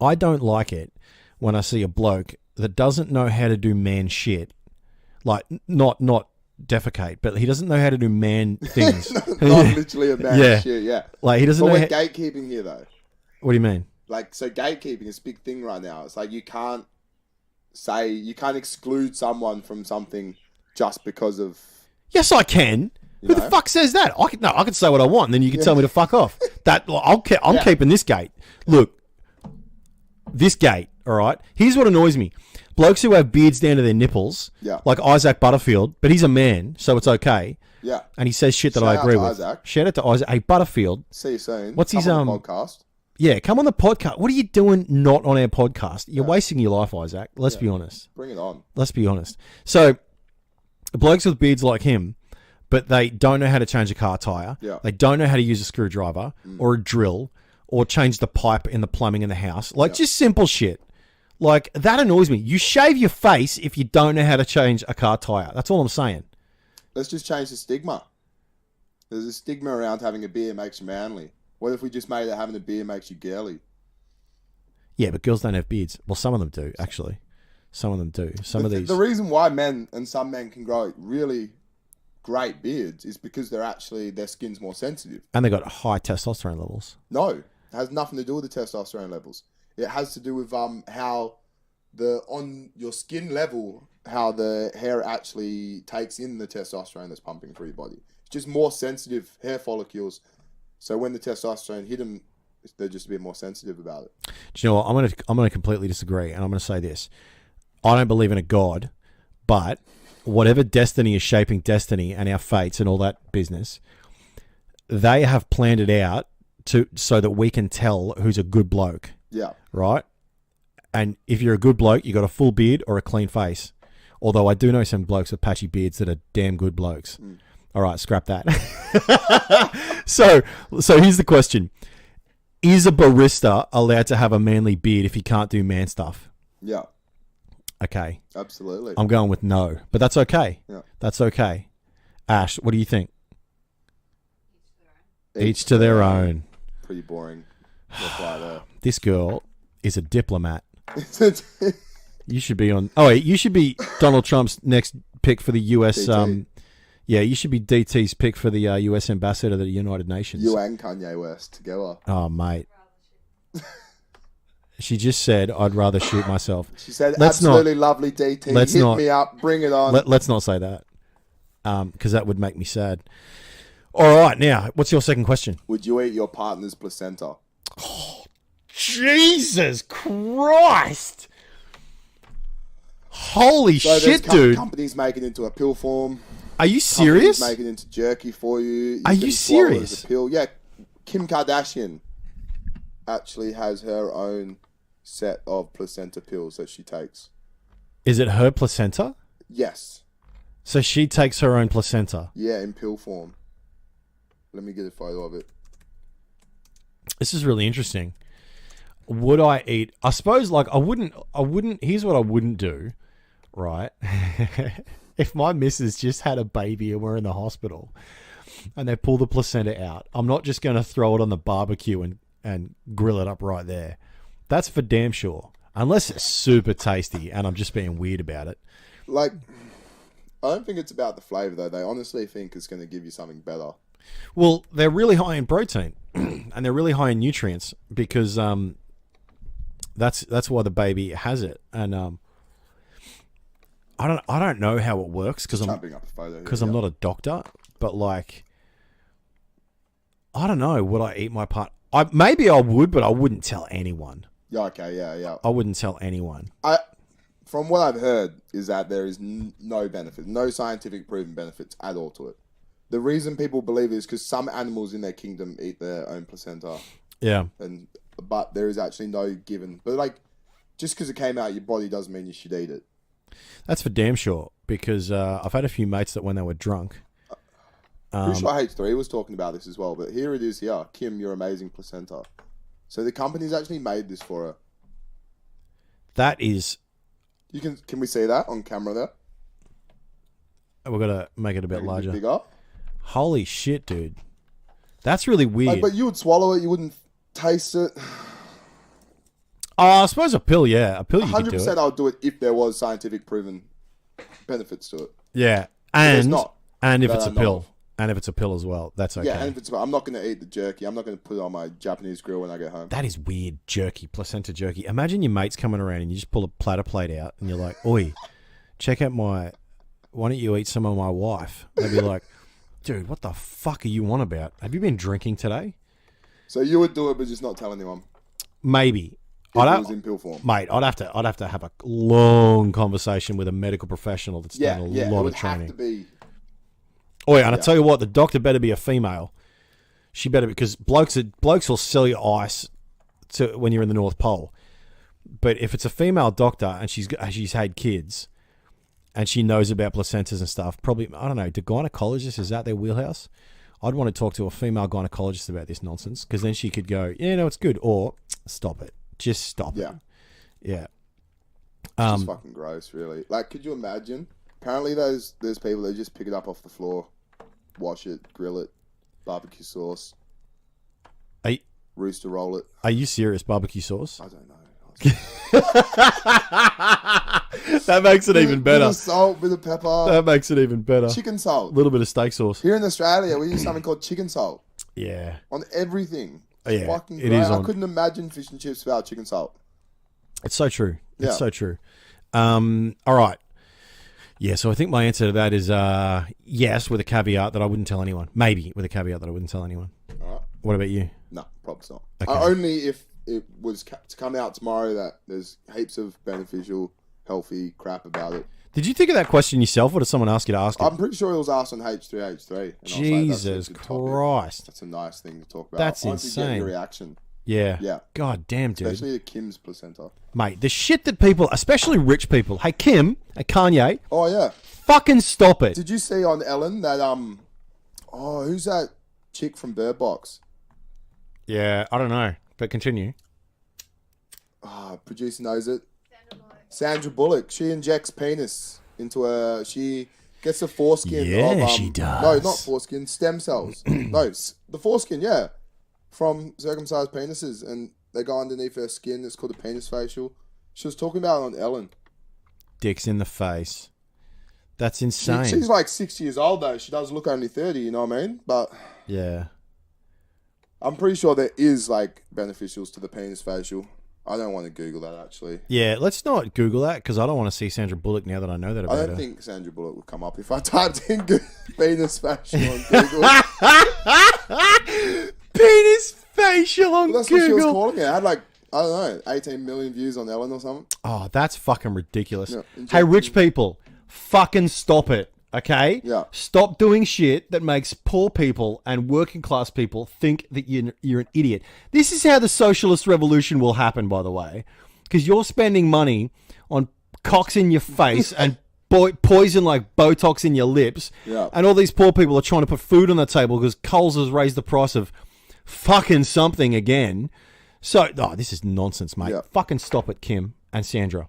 I don't like it when I see a bloke that doesn't know how to do man shit. Like, not defecate, but he doesn't know how to do man things. Not literally a man shit, yeah. Like, he doesn't but know we're gatekeeping here, though. What do you mean? Like, so gatekeeping is a big thing right now. It's like you can't exclude someone from something just because of... Yes, I can. Who the fuck says that? I can say what I want, and then you can tell me to fuck off. I'm keeping this gate. Look, this gate, all right? Here's what annoys me. Blokes who have beards down to their nipples, like Isaac Butterfield, but he's a man, so it's okay. Yeah. And he says shit that I agree with. Isaac. Shout out to Isaac. Hey, Butterfield. See you soon. What's his podcast? Yeah, come on the podcast. What are you doing not on our podcast? You're wasting your life, Isaac. Let's be honest. Bring it on. Let's be honest. So, blokes with beards like him, but they don't know how to change a car tire. Yeah. They don't know how to use a screwdriver or a drill or change the pipe in the plumbing in the house. Like, just simple shit. Like, that annoys me. You shave your face if you don't know how to change a car tire. That's all I'm saying. Let's just change the stigma. There's a stigma around having a beard makes you manly. What if we just made it having a beard makes you girly? Yeah, but girls don't have beards. Well, some of them do, actually. Some of them do. The reason why some men can grow really great beards is because their skin's more sensitive. And they got high testosterone levels. No, it has nothing to do with the testosterone levels. It has to do with how on your skin level, how the hair actually takes in the testosterone that's pumping through your body. It's just more sensitive hair follicles. So when the testosterone hit them, they're just a bit more sensitive about it. Do you know what? I'm gonna completely disagree, and I'm gonna say this: I don't believe in a god, but whatever destiny is shaping destiny and our fates and all that business, they have planned it out so that we can tell who's a good bloke. Yeah. Right? And if you're a good bloke, you got a full beard or a clean face. Although I do know some blokes with patchy beards that are damn good blokes. All right, scrap that. So here's the question. Is a barista allowed to have a manly beard if he can't do man stuff? Yeah. Okay. Absolutely. I'm going with no, but that's okay. Yeah. That's okay. Ash, what do you think? Each to their own. Pretty boring. Reply there. This girl is a diplomat. You should be on... Oh, wait, you should be Donald Trump's next pick for the US... DT. Yeah, you should be DT's pick for the US ambassador to the United Nations. You and Kanye West together. Oh, mate. She just said, I'd rather shoot myself. She said, absolutely lovely DT. Hit me up. Bring it on. Let's not say that. Because that would make me sad. All right, now, what's your second question? Would you eat your partner's placenta? Oh, Jesus Christ. Holy shit, dude. Companies make it into a pill form. Are you serious? Make it into jerky for you. Are you serious? A pill. Yeah, Kim Kardashian actually has her own set of placenta pills that she takes. Is it her placenta? Yes. So she takes her own placenta? Yeah, in pill form. Let me get a photo of it. This is really interesting. Would I eat... I suppose, like, I wouldn't... Here's what I wouldn't do, right? If my missus just had a baby and we're in the hospital and they pull the placenta out, I'm not just going to throw it on the barbecue and grill it up right there. That's for damn sure. Unless it's super tasty and I'm just being weird about it. Like, I don't think it's about the flavour, though. They honestly think it's going to give you something better. Well, they're really high in protein. and they're really high in nutrients because that's why the baby has it. And I don't know how it works because I'm not a doctor, but like I don't know. Would I eat my part? Maybe I would, but I wouldn't tell anyone. Yeah. Okay. Yeah. I wouldn't tell anyone. From what I've heard, is that there is no benefit, no scientific proven benefits at all to it. The reason people believe it is because some animals in their kingdom eat their own placenta. Yeah. But there is actually no given. But like, just because it came out of your body doesn't mean you should eat it. That's for damn sure. Because I've had a few mates that when they were drunk. Pretty sure H3 was talking about this as well. But here it is. Here, Kim, your amazing placenta. So the company's actually made this for her. That is. Can we see that on camera there? We're gonna make it a bit larger. Bigger. Holy shit, dude! That's really weird. But you would swallow it. You wouldn't taste it. I suppose a pill. Yeah, a pill. 100%. I would do it if there was scientific proven benefits to it. Yeah, and if it's a pill. And if it's a pill as well, that's okay. Yeah, and if it's, I'm not going to eat the jerky. I'm not going to put it on my Japanese grill when I get home. That is weird, jerky, placenta jerky. Imagine your mates coming around and you just pull a platter plate out and you're like, oi, check out why don't you eat some of my wife? They'd be like, dude, what the fuck are you on about? Have you been drinking today? So you would do it, but just not tell anyone? Maybe. If it was in pill form. Mate, I'd have to have a long conversation with a medical professional that's done a lot of training. Have to be... Oh yeah, and I tell you what, the doctor better be a female. She better, because blokes will sell you ice to when you're in the North Pole. But if it's a female doctor and she's had kids and she knows about placentas and stuff, probably, I don't know, do gynecologists, is that their wheelhouse? I'd want to talk to a female gynecologist about this nonsense because then she could go, yeah, no, it's good, or stop it, just stop it. Yeah. It's just fucking gross, really. Like, could you imagine? Apparently, there's people that just pick it up off the floor, wash it, grill it, barbecue sauce, rooster roll it. Are you serious? Barbecue sauce? I don't know. That makes it even better. Bit of salt, bit of pepper. That makes it even better. Chicken salt. A little bit of steak sauce. Here in Australia, we use something called chicken salt. Yeah. On everything. Yeah, fucking it great. is. I couldn't imagine fish and chips without chicken salt. It's so true. It's so true. All right. Yeah, so I think my answer to that is yes, with a caveat that I wouldn't tell anyone. Maybe with a caveat that I wouldn't tell anyone. All right. What about you? No, probably not. Okay. Only if it was to come out tomorrow that there's heaps of beneficial, healthy crap about it. Did you think of that question yourself, or did someone ask you to ask it? I'm pretty sure it was asked on H3H3. Jesus Christ. That's a nice thing to talk about. That's insane. Get your reaction. Yeah. Yeah. God damn, dude. Especially the Kim's placenta. Mate, the shit that people, especially rich people, hey, Kim, hey, Kanye. Oh, yeah. Fucking stop it. Did you see on Ellen that, who's that chick from Bird Box? Yeah, I don't know, but continue. Producer knows it. Sandra Bullock. She injects penis into she gets a foreskin of... she does. No, not foreskin, stem cells. No, the foreskin, yeah. From circumcised penises, and they go underneath her skin. It's called a penis facial. She was talking about it on Ellen. Dicks in the face. That's insane. She's like 6 years old, though. She does look only 30, you know what I mean? But... yeah. I'm pretty sure there is, like, beneficials to the penis facial. I don't want to Google that, actually. Yeah, let's not Google that, because I don't want to see Sandra Bullock now that I know that about her. I don't think Sandra Bullock would come up if I typed in penis facial on Google. Penis facial on Google. That's what she was calling it. It had, like, I don't know, 18 million views on Ellen or something. Oh, that's fucking ridiculous. Yeah, hey, rich people, fucking stop it. Okay? Yeah. Stop doing shit that makes poor people and working class people think that you're an idiot. This is how the socialist revolution will happen, by the way. Because you're spending money on cocks in your face and poison like Botox in your lips. Yeah. And all these poor people are trying to put food on the table because Coles has raised the price of fucking something again. So, this is nonsense, mate. Yeah. Fucking stop it, Kim and Sandra.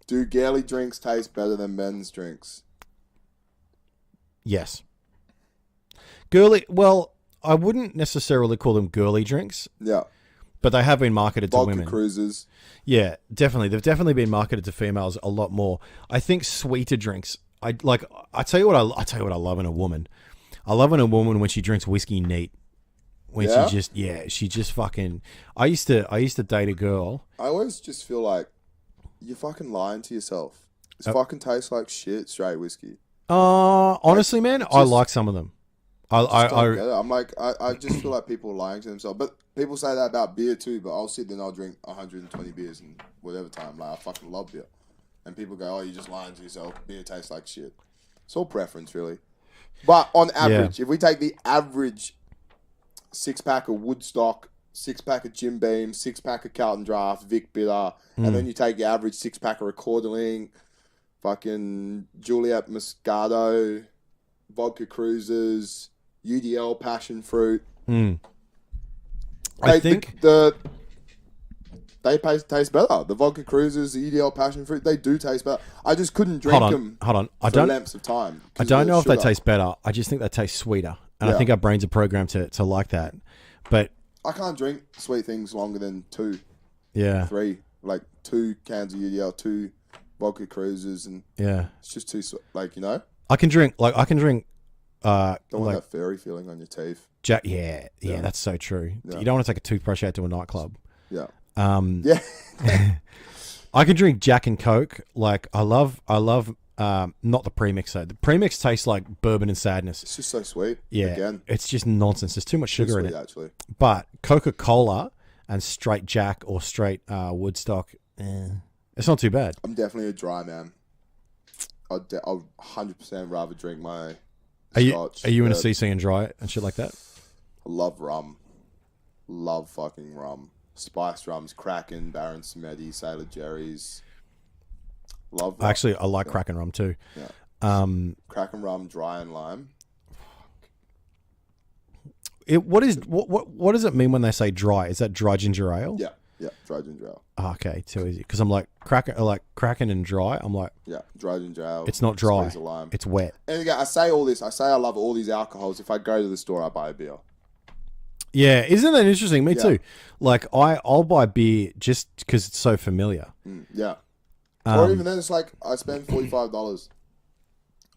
Do girly drinks taste better than men's drinks? Yes. Girly, well, I wouldn't necessarily call them girly drinks. Yeah. But they have been marketed to Vodka women. cruisers. Yeah, definitely. They've definitely been marketed to females a lot more. I think sweeter drinks. I tell you what I love in a woman. I love in a woman when she drinks whiskey neat. when she just fucking. I used to date a girl. I always just feel like you're fucking lying to yourself. It fucking tastes like shit, straight whiskey. Honestly, man, I like some of them. I don't get it. I'm like, I just feel like people are lying to themselves. But people say that about beer too. But I'll sit there and I'll drink 120 beers in whatever time. Like, I fucking love beer. And people go, oh, you're just lying to yourself. Beer tastes like shit. It's all preference, really. But on average, if we take the average 6-pack of Woodstock, 6-pack of Jim Beam, 6-pack of Carlton Draft, Vic Bitter, and then you take the average 6-pack of Recorderling, fucking Juliet Moscato, Vodka Cruisers, UDL Passion Fruit. I think they taste better. The Vodka Cruisers, the UDL Passion Fruit, they do taste better. I just couldn't drink them for lengths of time. I don't know if they taste better. I just think they taste sweeter. And I think our brains are programmed to like that. But I can't drink sweet things longer than 2, 3. Like 2 cans of UDL, 2 Vodka Cruisers, and it's just too sweet. Like, you know? I can drink. Don't want that furry feeling on your teeth. Yeah, that's so true. Yeah. You don't want to take a toothbrush out to a nightclub. Yeah. I can drink Jack and Coke. Like, I love not the premix though. The premix tastes like bourbon and sadness. It's just so sweet. Yeah. Again. It's just nonsense. There's too much sugar in it. Actually. But Coca-Cola and straight Jack or straight Woodstock, it's not too bad. I'm definitely a dry man. I'll 100% rather drink my Scotch. Are you in a CC and dry and shit like that? I love rum. Love fucking rum. Spiced rums, Kraken, Baron Samedi, Sailor Jerry's. Love rum. Actually, I like Kraken rum too. Yeah. Kraken rum, dry and lime. What does it mean when they say dry? Is that dry ginger ale? Yeah, dry ginger ale. Oh, okay, too easy. Because I'm like Kraken and dry. I'm like, dry ginger ale. It's not dry. It's wet. And again, I say all this. I say I love all these alcohols. If I go to the store, I buy a beer. Yeah, isn't that interesting? Me too. Like, I'll buy beer just because it's so familiar. Yeah. Or even then, it's like I spend $45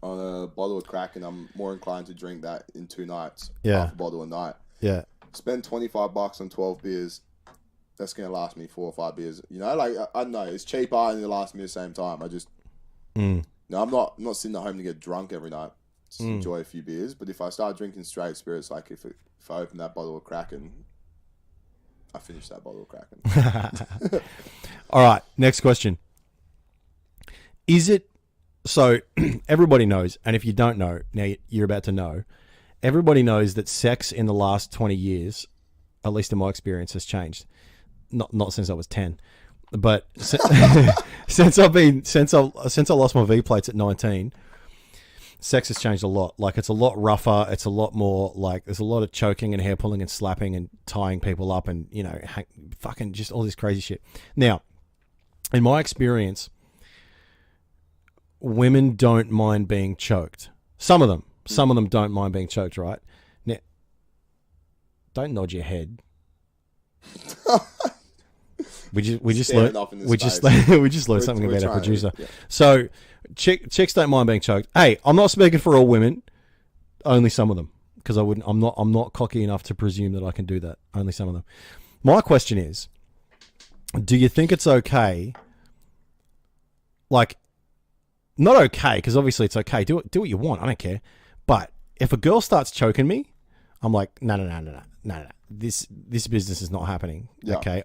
on a bottle of Kraken. I'm more inclined to drink that in 2 nights. Yeah. Half a bottle a night. Yeah. Spend $25 on 12 beers. That's going to last me 4 or 5 beers. You know, like, I don't know. It's cheaper and it lasts me the same time. I just... No, I'm not sitting at home to get drunk every night. Just enjoy a few beers. But if I start drinking straight spirits, like if I open that bottle of Kraken, I finish that bottle of Kraken. All right, next question. Is it... So, everybody knows, and if you don't know, now you're about to know, everybody knows that sex in the last 20 years, at least in my experience, has changed. Not since I was 10, but since I lost my V plates at 19, sex has changed a lot. Like, it's a lot rougher. It's a lot more like there's a lot of choking and hair pulling and slapping and tying people up and, you know, fucking just all this crazy shit. Now, in my experience, women don't mind being choked. Some of them don't mind being choked, right? Now, don't nod your head. We just learned something about our producer. Yeah. So chicks don't mind being choked. Hey, I'm not speaking for all women, only some of them, because I'm not cocky enough to presume that I can do that. Only some of them. My question is, do you think it's okay? Like, not okay, because obviously it's okay. Do what you want. I don't care. But if a girl starts choking me, I'm like, no. This business is not happening. Yeah. Okay.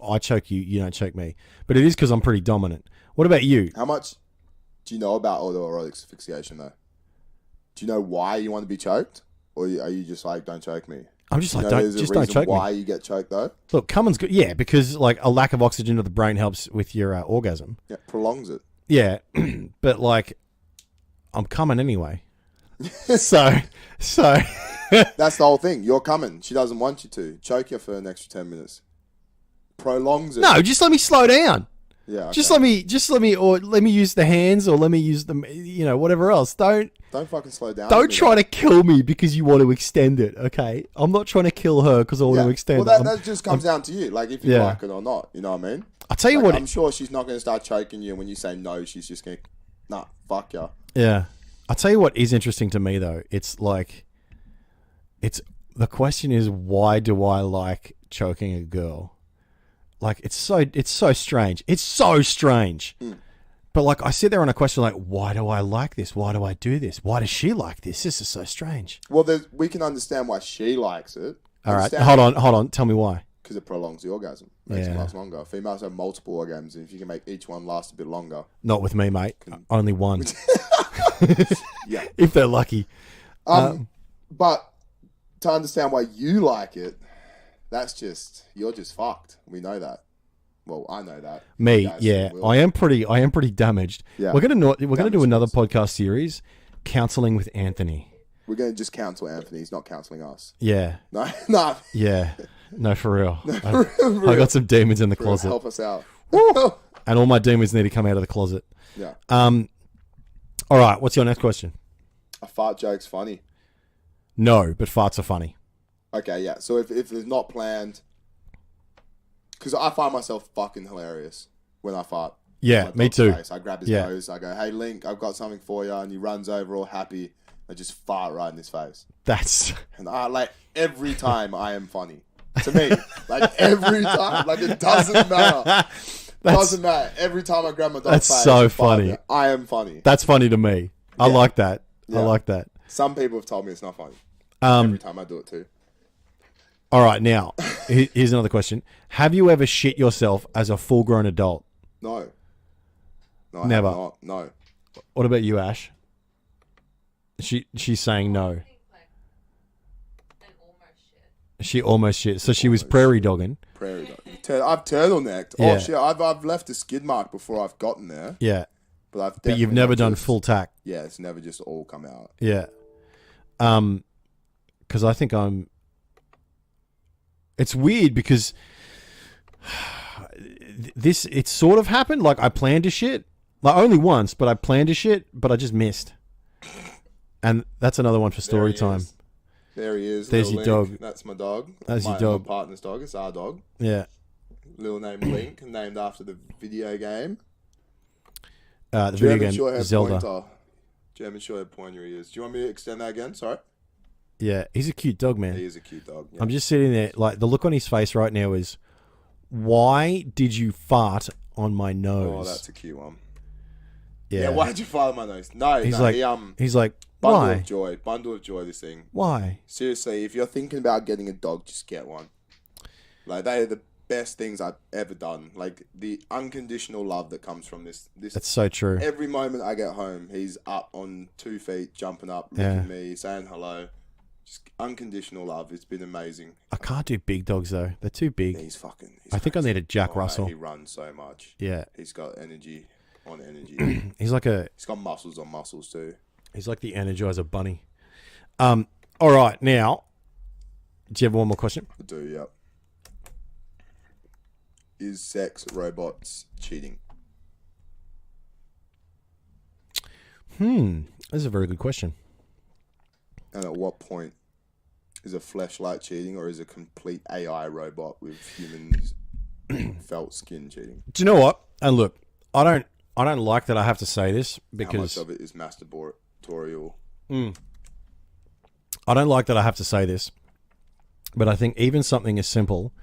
I choke you, you don't choke me. But it is because I'm pretty dominant. What about you? How much do you know about autoerotic asphyxiation, though? Do you know why you want to be choked? Or are you just like, don't choke me? I'm just like, don't choke me. Why you get choked, though? Look, coming's good. Yeah, because like a lack of oxygen to the brain helps with your orgasm. Yeah, prolongs it. Yeah, but like, I'm coming anyway. so... That's the whole thing. You're coming. She doesn't want you to. Choke you for an extra 10 minutes. Prolongs it. No, just let me slow down. Yeah. Okay. Let me use the hands, or let me use the, whatever else. Don't fucking slow down. Don't try to kill me because you want to extend it. Okay, I'm not trying to kill her because I want to extend. Well, that just comes down to you, like if you like it or not. You know what I mean? I'll tell you what. I'm sure she's not going to start choking you when you say no. She's just going to, nah, fuck ya. Yeah, I'll tell you what is interesting to me though. It's like, it's The question is, why do I like choking a girl? Like, it's so strange. It's so strange. But like, I sit there on a question like, why do I like this? Why do I do this? Why does she like this? This is so strange. Well, we can understand why she likes it. All right, hold on. Tell me why. Because it prolongs the orgasm. Makes it last longer. Females have multiple orgasms, and if you can make each one last a bit longer. Not with me, mate. Only one. Yeah. If they're lucky. But to understand why you like it, you're just fucked. We know that. Well, I know that. Me, yeah. I am pretty damaged. Yeah. We're gonna do another podcast series, Counseling with Anthony. We're gonna just counsel Anthony. He's not counseling us. Yeah. No. Yeah. No, for real. I got some demons in the closet. Help us out. And all my demons need to come out of the closet. Yeah. All right. What's your next question? A fart joke's funny. No, but farts are funny. Okay, yeah. So if it's not planned, because I find myself fucking hilarious when I fart. Yeah, me too. Face. I grab his nose. I go, "Hey, Link, I've got something for you," and he runs over all happy. I just fart right in his face. And every time I am funny. To me, like every time, like it doesn't matter. Doesn't matter. Every time I grab my dog's face, that's so funny. I am funny. That's funny to me. I like that. Yeah. I like that. Some people have told me it's not funny. Every time I do it too. All right, now here's another question: have you ever shit yourself as a full-grown adult? No. No, Never. I have not. No. What about you, Ash? She's saying no. She almost shit. So she was prairie dogging. Prairie dog. I've turtlenecked. Yeah. Oh shit! I've left a skid mark before I've gotten there. Yeah. But you've never done full tack. Yeah, it's never just all come out. Yeah. Because I think it's weird because it sort of happened. Like I planned to shit, like only once, but I planned to shit, but I just missed. And that's another one for story time. There he is. There's your dog. That's my dog. That's your dog. My partner's dog. It's our dog. Yeah. Little name Link, named after the video game. The video game Zelda. Pointer. German Shorthair Pointer he is. Do you want me to extend that again? Sorry. Yeah, he's a cute dog, man. He is a cute dog. Yeah. I'm just sitting there, like the look on his face right now is, why did you fart on my nose? Oh, that's a cute one. Yeah. Why did you fart on my nose? No, he's like, bundle why? Bundle of joy. This thing. Why? Seriously, if you're thinking about getting a dog, just get one. Like they are the best things I've ever done. Like the unconditional love that comes from this. That's so true. Every moment I get home, he's up on 2 feet, jumping up, licking me, saying hello. Just unconditional love. It's been amazing. I can't do big dogs though. They're too big. I think I need a Jack Russell. He runs so much. Yeah. He's got energy on energy. He's got muscles on muscles too. He's like the Energizer Bunny. All right, now, do you have one more question? I do, yep. Is sex robots cheating? That's a very good question. And at what point is a fleshlight cheating, or is a complete AI robot with humans felt skin cheating? Do you know what? And look, I don't like that I have to say this because how much of it is masturbatorial? I don't like that I have to say this, but I think even something as simple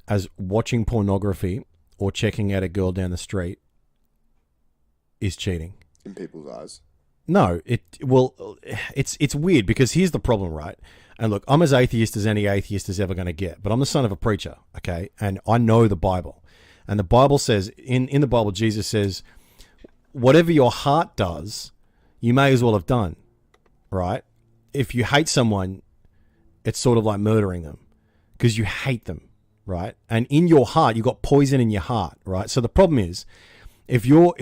as watching pornography or checking out a girl down the street is cheating in people's eyes. No, it's weird because here's the problem, right? And look, I'm as atheist as any atheist is ever going to get, but I'm the son of a preacher, okay? And I know the Bible. And the Bible says, in the Bible, Jesus says, whatever your heart does, you may as well have done, right? If you hate someone, it's sort of like murdering them because you hate them, right? And in your heart, you've got poison in your heart, right? So the problem is, if you're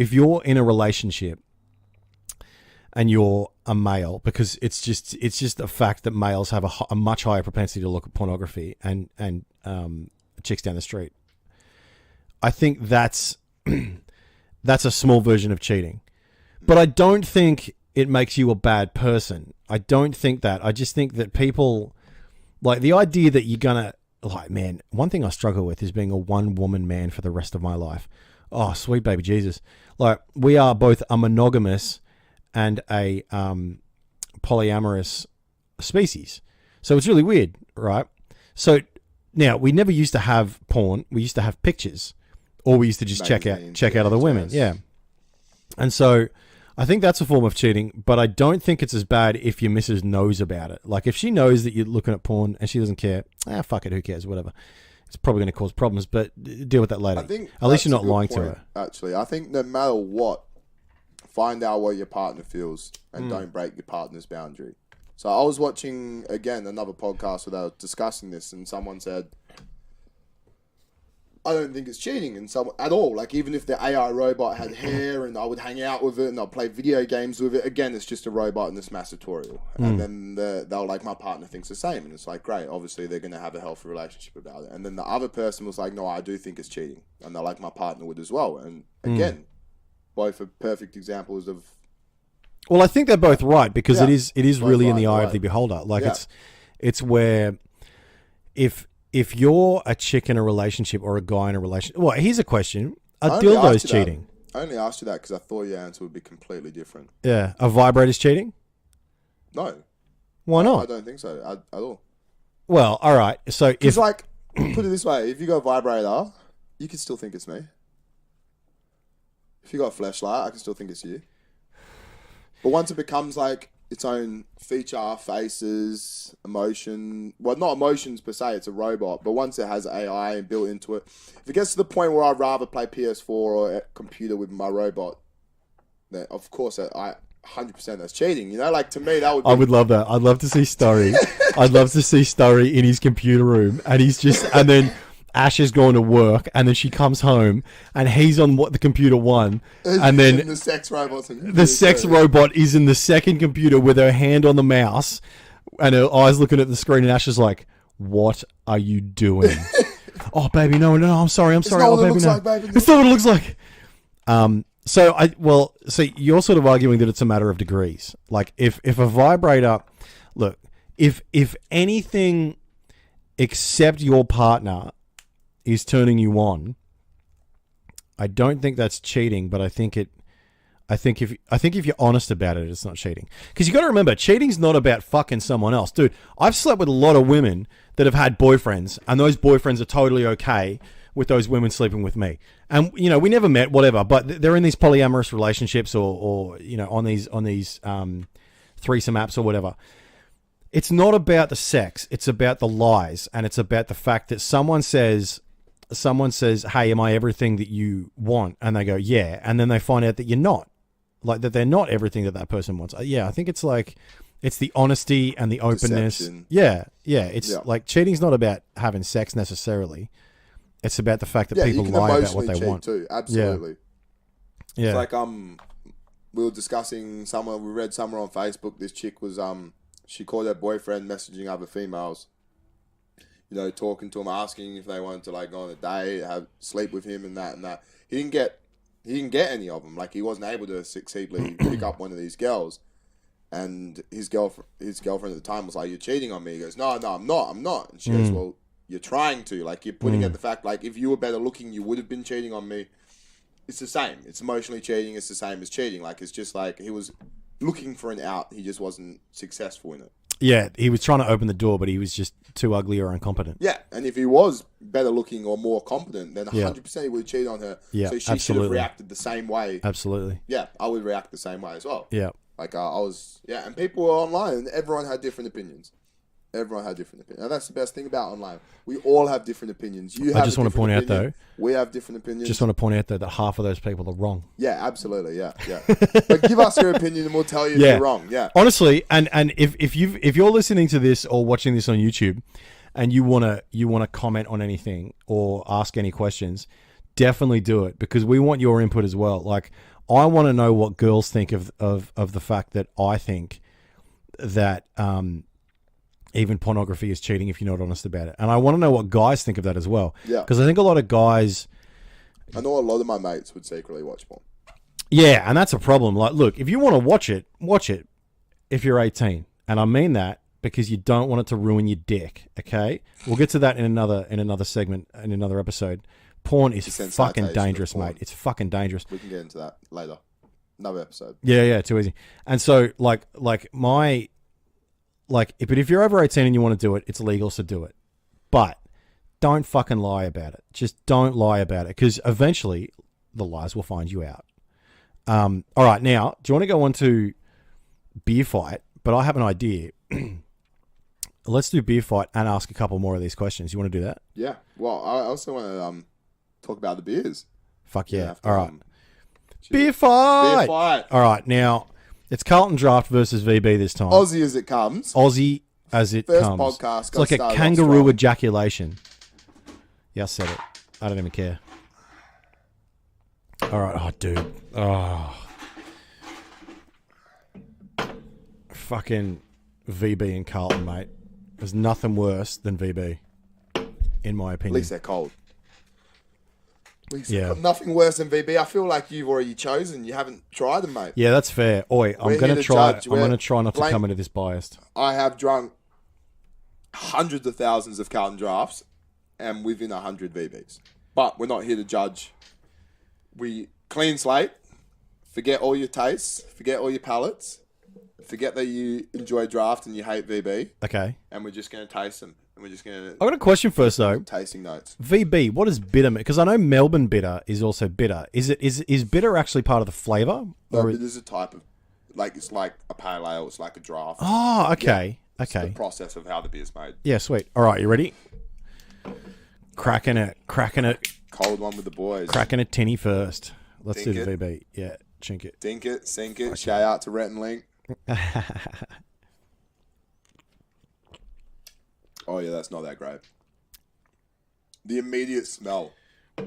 in a relationship and you're a male, because it's just a fact that males have a much higher propensity to look at pornography and chicks down the street. I think that's a small version of cheating, but I don't think it makes you a bad person. I don't think that. I just think that people, like the idea that you're gonna, like, man, one thing I struggle with is being a one-woman man for the rest of my life. Oh, sweet baby Jesus. Like, we are both a monogamous and a polyamorous species. So it's really weird, right? So now we never used to have porn. We used to have pictures, or we used to just check out other women. Yeah. And so I think that's a form of cheating, but I don't think it's as bad if your missus knows about it. Like if she knows that you're looking at porn and she doesn't care, fuck it, who cares, whatever. It's probably going to cause problems, but deal with that later. I think at least you're not lying to her. Actually, I think no matter what, find out what your partner feels and don't break your partner's boundary. So I was watching, again, another podcast where they were discussing this, and someone said, I don't think it's cheating at all. Like, even if the AI robot had hair and I would hang out with it and I'd play video games with it, again, it's just a robot in this masturbatorial. And then they're like, my partner thinks the same. And it's like, great, obviously they're going to have a healthy relationship about it. And then the other person was like, no, I do think it's cheating. And they're like, my partner would as well. And again, both are perfect examples of... Well, I think they're both right, because it is really in the eye of the beholder. Like, it's where if you're a chick in a relationship or a guy in a relationship... Well, here's a question. Are dildos cheating? I only asked you that because I thought your answer would be completely different. Yeah. Are vibrators cheating? No. Why not? I don't think so at all. Well, all right. So if... like, put it this way. If you got a vibrator, you can still think it's me. If you got a flashlight, I can still think it's you. But once it becomes like its own feature, faces, emotion, well, not emotions per se, it's a robot, but once it has AI built into it, if it gets to the point where I'd rather play PS4 or a computer with my robot, then of course I 100% that's cheating, you know? Like, to me, that would be... I would love that. I'd love to see Story. I'd love to see Story in his computer room, and he's just... And then Ash is going to work, and then she comes home, and he's on what the computer one, and then the sex robot is in the second computer with her hand on the mouse, and her eyes looking at the screen, and Ash is like, "What are you doing?" "Oh, baby, no, I'm sorry. It's not what it looks like, baby. It's not what it looks like. So you're sort of arguing that it's a matter of degrees. Like, if a vibrator, look, if anything except your partner is turning you on, I don't think that's cheating, but I think if you're honest about it, it's not cheating. Because you got to remember, cheating's not about fucking someone else, dude. I've slept with a lot of women that have had boyfriends, and those boyfriends are totally okay with those women sleeping with me. And you know, we never met, whatever, but they're in these polyamorous relationships, or you know, on these threesome apps or whatever. It's not about the sex; it's about the lies, and it's about the fact that someone says, "Hey, am I everything that you want?" And they go, "Yeah," and then they find out that you're not, like that they're not everything that person wants. Yeah, I think it's like, it's the honesty and the openness. Deception. Yeah. It's like, cheating's not about having sex necessarily. It's about the fact that people lie about what they want too. Absolutely. Yeah. It's like we were discussing somewhere. We read somewhere on Facebook. This chick was she called her boyfriend messaging other females. You know, talking to him, asking if they wanted to like go on a date, sleep with him, and that. He didn't get any of them. Like, he wasn't able to successfully pick up one of these girls. And his girlfriend at the time was like, "You're cheating on me." He goes, "No, I'm not." And she goes, "Well, you're trying to. Like, you're putting at the fact, like, if you were better looking, you would have been cheating on me." It's the same. It's emotionally cheating. It's the same as cheating. Like, it's just like he was looking for an out. He just wasn't successful in it. Yeah, he was trying to open the door, but he was just too ugly or incompetent. Yeah, and if he was better looking or more competent, then 100% he would have cheated on her. Yeah, so she should have reacted the same way. Absolutely. Yeah, I would react the same way as well. Yeah. Like, and people were online, and everyone had different opinions. And that's the best thing about online. We all have different opinions. I just want to point out, though, we have different opinions. Just want to point out, though, that half of those people are wrong. Yeah, absolutely. Yeah. But give us your opinion, and we'll tell you if you're wrong. Yeah. Honestly, and if you're listening to this or watching this on YouTube, and you wanna comment on anything or ask any questions, definitely do it, because we want your input as well. Like, I want to know what girls think of the fact that I think that even pornography is cheating if you're not honest about it. And I want to know what guys think of that as well. Yeah. Because I think a lot of guys... I know a lot of my mates would secretly watch porn. Yeah, and that's a problem. Like, look, if you want to watch it if you're 18. And I mean that because you don't want it to ruin your dick, okay? We'll get to that in another segment, in another episode. Porn is fucking dangerous, mate. It's fucking dangerous. We can get into that later. Another episode. Yeah, too easy. And so, like Like, but if you're over 18 and you want to do it, it's legal, so do it. But don't fucking lie about it. Just don't lie about it, because eventually the lies will find you out. All right, now, do you want to go on to beer fight? But I have an idea. Let's do beer fight and ask a couple more of these questions. You want to do that? Yeah. Well, I also want to talk about the beers. Fuck yeah. After, all right. Beer fight. Beer fight. All right, now, it's Carlton Draft versus VB this time. Aussie as it comes. Aussie as it First comes. podcast. It's like a kangaroo ejaculation. Yeah, I said it. I don't even care. All right. Oh, dude. Oh. Fucking VB and Carlton, mate. There's nothing worse than VB, in my opinion. At least they're cold. At least nothing worse than VB. I feel like you've already chosen. You haven't tried them, mate. Yeah, that's fair. Oi, I'm going to try. I'm going to try not to come into this biased. I have drunk hundreds of thousands of Carlton Drafts and within 100 VBs. But we're not here to judge. We clean slate. Forget all your tastes. Forget all your palates. Forget that you enjoy draft and you hate VB. Okay. And we're just going to taste them. And we're just going to... I've got a question first, though. Tasting notes. VB, what is bitter? Because I know Melbourne bitter is also bitter. Is bitter actually part of the flavour? No, but there's a type of... Like, it's like a pale ale. It's like a draft. Oh, okay. Yeah. Okay. It's the process of how the beer's made. Yeah, sweet. All right, you ready? Cracking it. Cold one with the boys. Cracking a tinny first. Let's Dink do the it. VB. Yeah, chink it. Dink it, sink it. Shout out to Rhett and Link. Oh yeah, that's not that great. The immediate smell.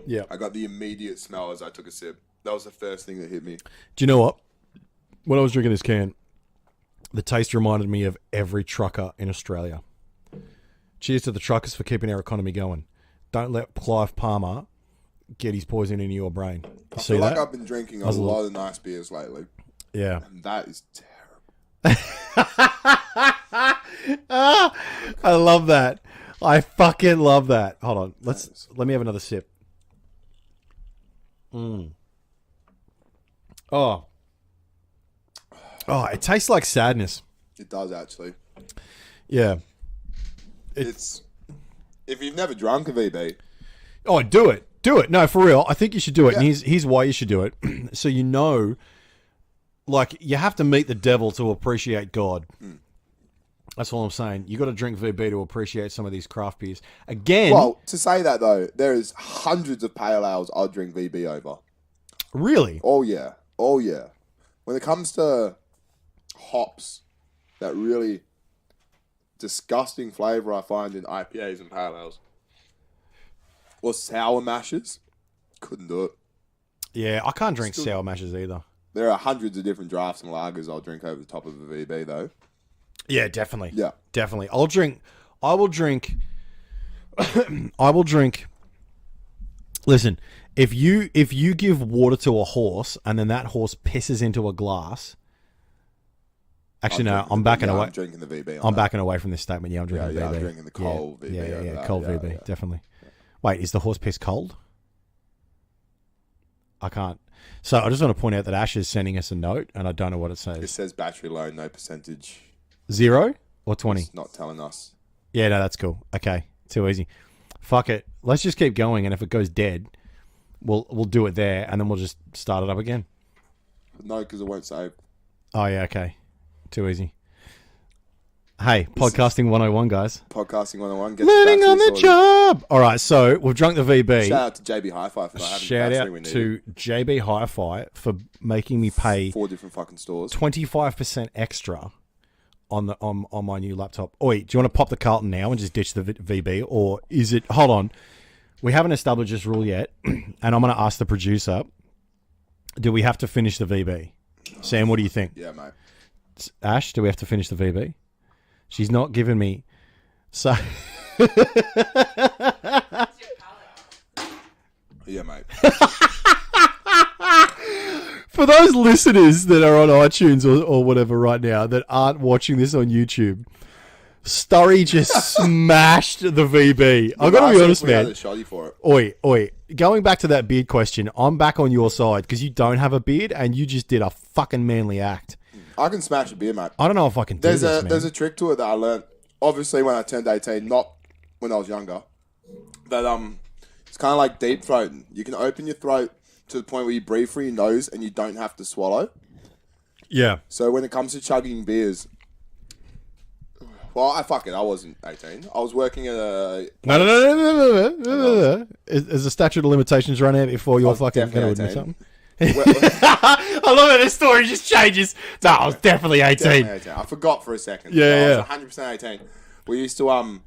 Yeah. I got the immediate smell as I took a sip. That was the first thing that hit me. Do you know what? When I was drinking this can, the taste reminded me of every trucker in Australia. Cheers to the truckers for keeping our economy going. Don't let Clive Palmer get his poison into your brain. I feel like I've been drinking a lot of nice beers lately. Yeah. And that is terrible. I love that. I fucking love that. Hold on. Let me have another sip. Oh, it tastes like sadness. It does actually. Yeah. It's if you've never drunk a VB. Oh, do it. Do it. No, for real. I think you should do it. Yeah. And here's why you should do it. So you know, like, you have to meet the devil to appreciate God. That's all I'm saying. You got to drink VB to appreciate some of these craft beers. Again. Well, to say that though, there is hundreds of pale ales I'll drink VB over. Really? Oh yeah. Oh yeah. When it comes to hops, that really disgusting flavor I find in IPAs and pale ales. Or sour mashes. Couldn't do it. Yeah, I can't drink sour mashes either. There are hundreds of different drafts and lagers I'll drink over the top of a VB though. Yeah, definitely. Yeah. Definitely. I will drink Listen, if you give water to a horse and then that horse pisses into a glass. Actually, no, I'm backing away. I'm drinking the VB. I'm backing away from this statement. Yeah, I'm drinking the VB. I'm drinking the cold VB. Yeah, cold VB, definitely. Wait, is the horse piss cold? I can't. So I just want to point out that Ash is sending us a note, and I don't know what it says. It says battery low, no percentage. 0 or 20? It's not telling us. Yeah, no, that's cool. Okay, too easy. Fuck it. Let's just keep going, and if it goes dead, we'll do it there, and then we'll just start it up again. No, because it won't save. Oh, yeah, okay. Too easy. Hey, podcasting 101, guys. Podcasting 101. Learning on the job. All right, so we've drunk the VB. Shout out to JB Hi-Fi for not having Shout out to JB Hi-Fi for making me pay 4 different fucking stores. 25% extra on my new laptop. Oi, do you want to pop the Carlton now and just ditch the VB, or is it? Hold on, we haven't established this rule yet, and I'm going to ask the producer. Do we have to finish the VB? Sam, what do you think? Yeah, mate. Ash, do we have to finish the VB? She's not giving me. So. Yeah, mate. For those listeners that are on iTunes or whatever right now that aren't watching this on YouTube, Sturry just smashed the VB. I've got to be honest, man. Oi. Going back to that beard question, I'm back on your side because you don't have a beard and you just did a fucking manly act. I can smash a beer, mate. I don't know if I can do this, man. There's a trick to it that I learned, obviously, when I turned 18, not when I was younger. That it's kind of like deep throating. You can open your throat to the point where you breathe through your nose and you don't have to swallow. Yeah. So when it comes to chugging beers, well, I wasn't 18. I was working at a... No. Is the statute of limitations run out before you're fucking going to admit something? I love it. This story just changes. No, I was definitely 18. Definitely 18. I forgot for a second. Yeah, I was 100% 18. We used to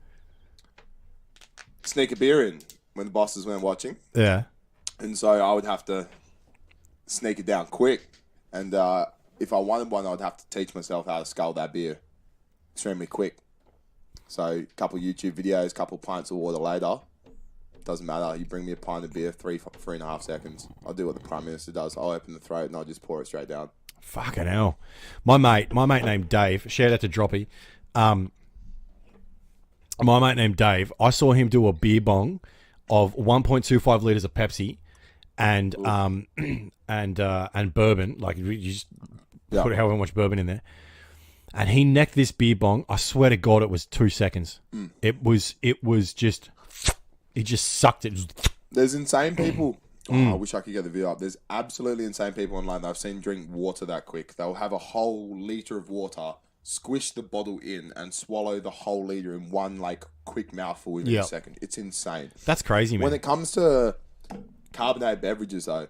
sneak a beer in when the bosses weren't watching. Yeah. And so I would have to sneak it down quick. And if I wanted one, I'd have to teach myself how to scull that beer extremely quick. So a couple YouTube videos, couple pints of water later. Doesn't matter. You bring me a pint of beer, 3.5 seconds. I'll do what the Prime Minister does. I'll open the throat and I'll just pour it straight down. Fucking hell. My mate named Dave, shout out to Droppy. My mate named Dave, I saw him do a beer bong of 1.25 litres of Pepsi and bourbon. Like, you just put however much bourbon in there. And he necked this beer bong. I swear to God, it was 2 seconds. It was just, he just sucked it. There's insane people. I wish I could get the video up. There's absolutely insane people online that I've seen drink water that quick. They'll have a whole litre of water, squish the bottle in, and swallow the whole litre in one, like, quick mouthful in a second. It's insane. That's crazy, man. When it comes to carbonated beverages, though,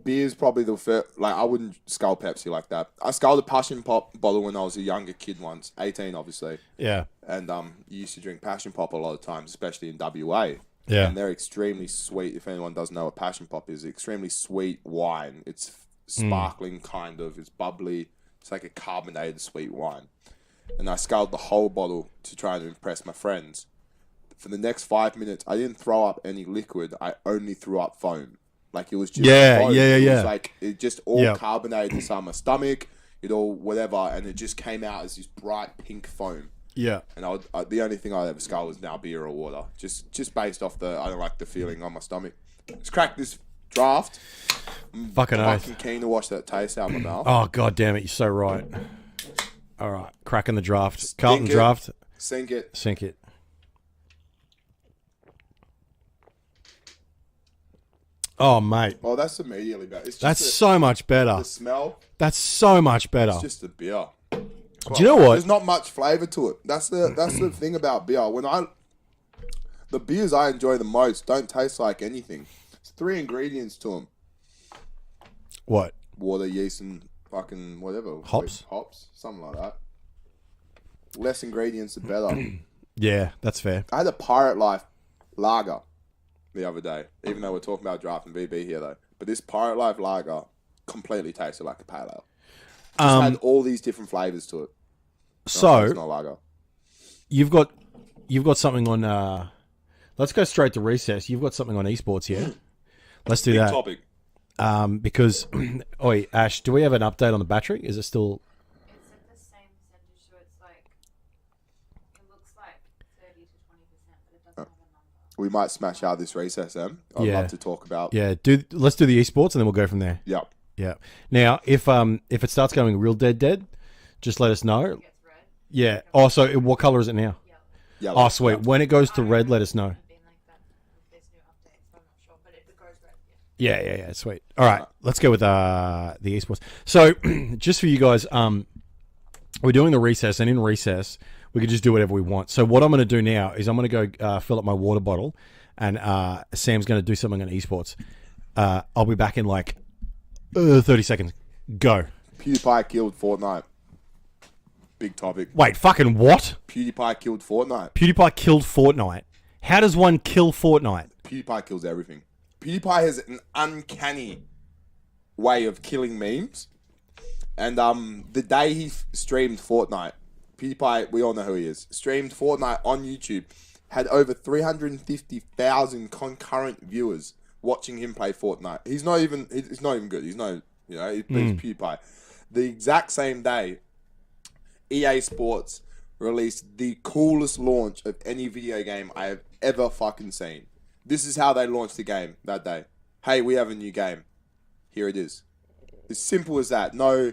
beer's probably the first. Like, I wouldn't scull Pepsi like that. I sculled a Passion Pop bottle when I was a younger kid once, 18 obviously. Yeah. And you used to drink Passion Pop a lot of times, especially in WA. Yeah. And they're extremely sweet. If anyone doesn't know what Passion Pop is, extremely sweet wine. It's sparkling kind of. It's bubbly. It's like a carbonated sweet wine. And I sculled the whole bottle to try and impress my friends. For the next 5 minutes, I didn't throw up any liquid. I only threw up foam. Like, it was just foam. It was like, it just all carbonated inside my stomach, it all whatever, and it just came out as this bright pink foam. Yeah. And the only thing I'd ever scull was now beer or water. Just based off I don't like the feeling on my stomach. Let's crack this draft. Fucking oath. Fucking keen to wash that taste out of my mouth. Oh, God damn it. You're so right. All right. Cracking the draft. Carlton draft. Sink it. Sink it. Oh, mate. Oh, that's immediately better. That's so much better. The smell. That's so much better. It's just a beer. Do you know what? There's not much flavour to it. That's the thing about beer. The beers I enjoy the most don't taste like anything. It's 3 ingredients to them. What? Water, yeast, and fucking whatever. Hops? Hops. Something like that. Less ingredients, the better. Yeah, that's fair. I had a Pirate Life lager the other day, even though we're talking about draft and VB here, though. But this Pirate Life lager completely tasted like a pale ale. Just had all these different flavors to it. So it's not lager. You've got something on. Let's go straight to recess. You've got something on esports here. Let's do that. Topic. Because, Ash, do we have an update on the battery? Is it still? It's at the same percentage, so it's like it looks like 30 to 20%, but it doesn't have a number. We might smash out this recess, I'd love to talk about. Yeah, let's do the esports and then we'll go from there. Yeah. Yeah. Now, if it starts going real dead, just let us know. It gets red. Yeah. Oh, so what color is it now? Yellow. Oh, sweet. When it goes to red, let us know. Been like that with this new update, so I'm not sure, but it goes red. Yeah. Yeah. Sweet. All right. Let's go with the esports. So, just for you guys, we're doing the recess, and in recess, we can just do whatever we want. So, what I'm going to do now is I'm going to go fill up my water bottle, and Sam's going to do something on esports. I'll be back in like 30 seconds. Go. PewDiePie killed Fortnite. Big topic. Wait, fucking what? PewDiePie killed Fortnite. PewDiePie killed Fortnite. How does one kill Fortnite? PewDiePie kills everything. PewDiePie has an uncanny way of killing memes. And the day he streamed Fortnite, PewDiePie, we all know who he is, streamed Fortnite on YouTube, had over 350,000 concurrent viewers watching him play Fortnite. He's not even good. He's PewDiePie. The exact same day, EA Sports released the coolest launch of any video game I have ever fucking seen. This is how they launched the game that day. Hey, we have a new game. Here it is. As simple as that. No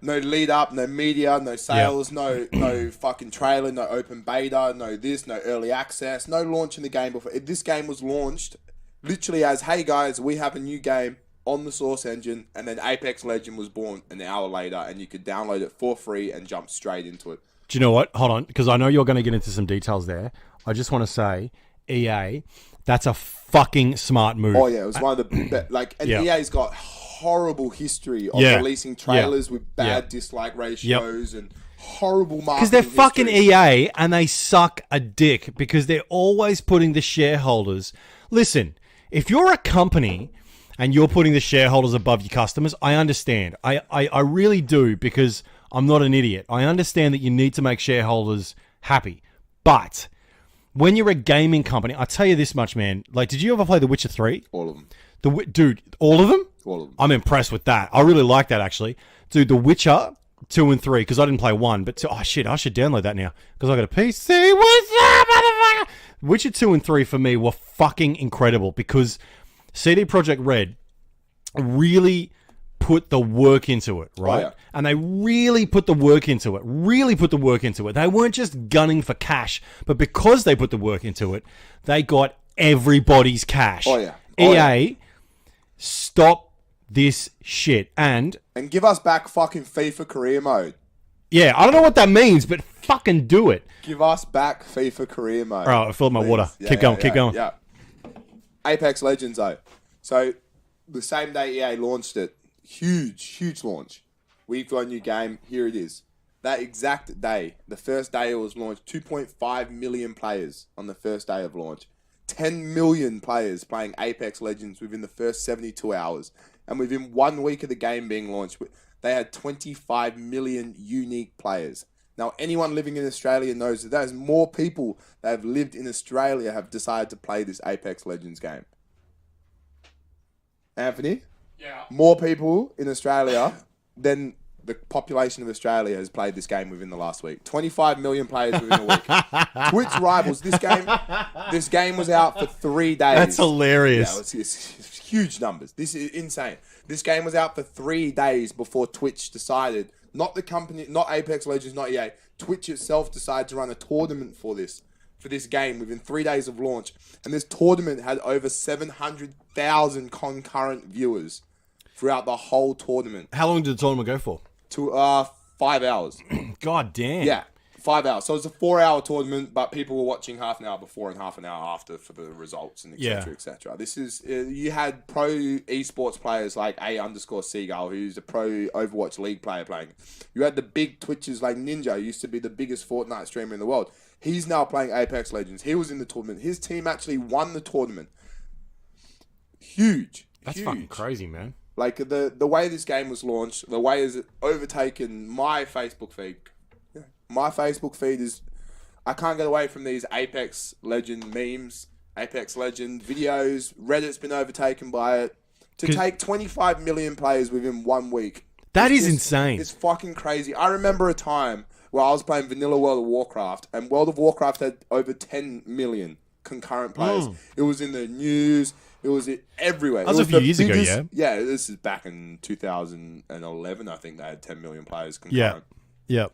No lead up, no media, no sales, no fucking trailer, no open beta, no this, no early access, no launch in the game before. This game was launched literally as, hey guys, we have a new game on the Source engine, and then Apex Legend was born an hour later, and you could download it for free and jump straight into it. Do you know what? Hold on, because I know you're going to get into some details there. I just want to say, EA, that's a fucking smart move. Oh yeah, it was one of the and EA's got horrible history of releasing trailers with bad dislike ratios and horrible marketing. Because they're fucking EA and they suck a dick because they're always putting the shareholders. Listen, if you're a company and you're putting the shareholders above your customers, I understand. I really do, because I'm not an idiot. I understand that you need to make shareholders happy. But when you're a gaming company, I'll tell you this much, man. Like, did you ever play The Witcher 3? All of them. Dude, all of them? All of them. I'm impressed with that. I really like that, actually. Dude, The Witcher 2 and 3, because I didn't play 1, but I should download that now, because I got a PC. What's up, motherfucker? Witcher 2 and 3 for me were fucking incredible, because CD Projekt Red really put the work into it, right? Oh, yeah. And they really put the work into it. They weren't just gunning for cash, but because they put the work into it, they got everybody's cash. Oh, yeah. EA, stop this shit. And give us back fucking FIFA career mode. Yeah, I don't know what that means, but fucking do it. Give us back FIFA career mode. All right, I filled my water. Keep going. Yeah. Apex Legends, though. So, the same day EA launched it, huge launch. We've got a new game. Here it is. That exact day, the first day it was launched, 2.5 million players on the first day of launch. 10 million players playing Apex Legends within the first 72 hours. And within 1 week of the game being launched, they had 25 million unique players. Now, anyone living in Australia knows that there's more people that have lived in Australia have decided to play this Apex Legends game. Anthony? Yeah. More people in Australia than the population of Australia has played this game within the last week. 25 million players within a week. Twitch rivals. This game was out for 3 days. That's hilarious. Yeah, it's huge numbers. This is insane. This game was out for 3 days before Twitch decided, not the company, not Apex Legends, not EA. Twitch itself decided to run a tournament for this game within 3 days of launch. And this tournament had over 700,000 concurrent viewers throughout the whole tournament. How long did the tournament go for? 5 hours. God damn. Yeah, 5 hours. So it was a 4-hour tournament, but people were watching half an hour before and half an hour after for the results and etc. etc. This is you had pro esports players like A_Seagull, who's a pro Overwatch League player playing. You had the big Twitchers like Ninja, who used to be the biggest Fortnite streamer in the world. He's now playing Apex Legends. He was in the tournament. His team actually won the tournament. Huge. That's fucking crazy, man. Like, the way this game was launched, the way it's overtaken my Facebook feed. Yeah. My Facebook feed is... I can't get away from these Apex Legend memes, Apex Legend videos. Reddit's been overtaken by it. To take 25 million players within 1 week. That is insane. It's fucking crazy. I remember a time where I was playing vanilla World of Warcraft, and World of Warcraft had over 10 million concurrent players. It was in the news... It was everywhere. That was a few years ago, yeah? Yeah, this is back in 2011, I think they had 10 million players concurrent. Yeah.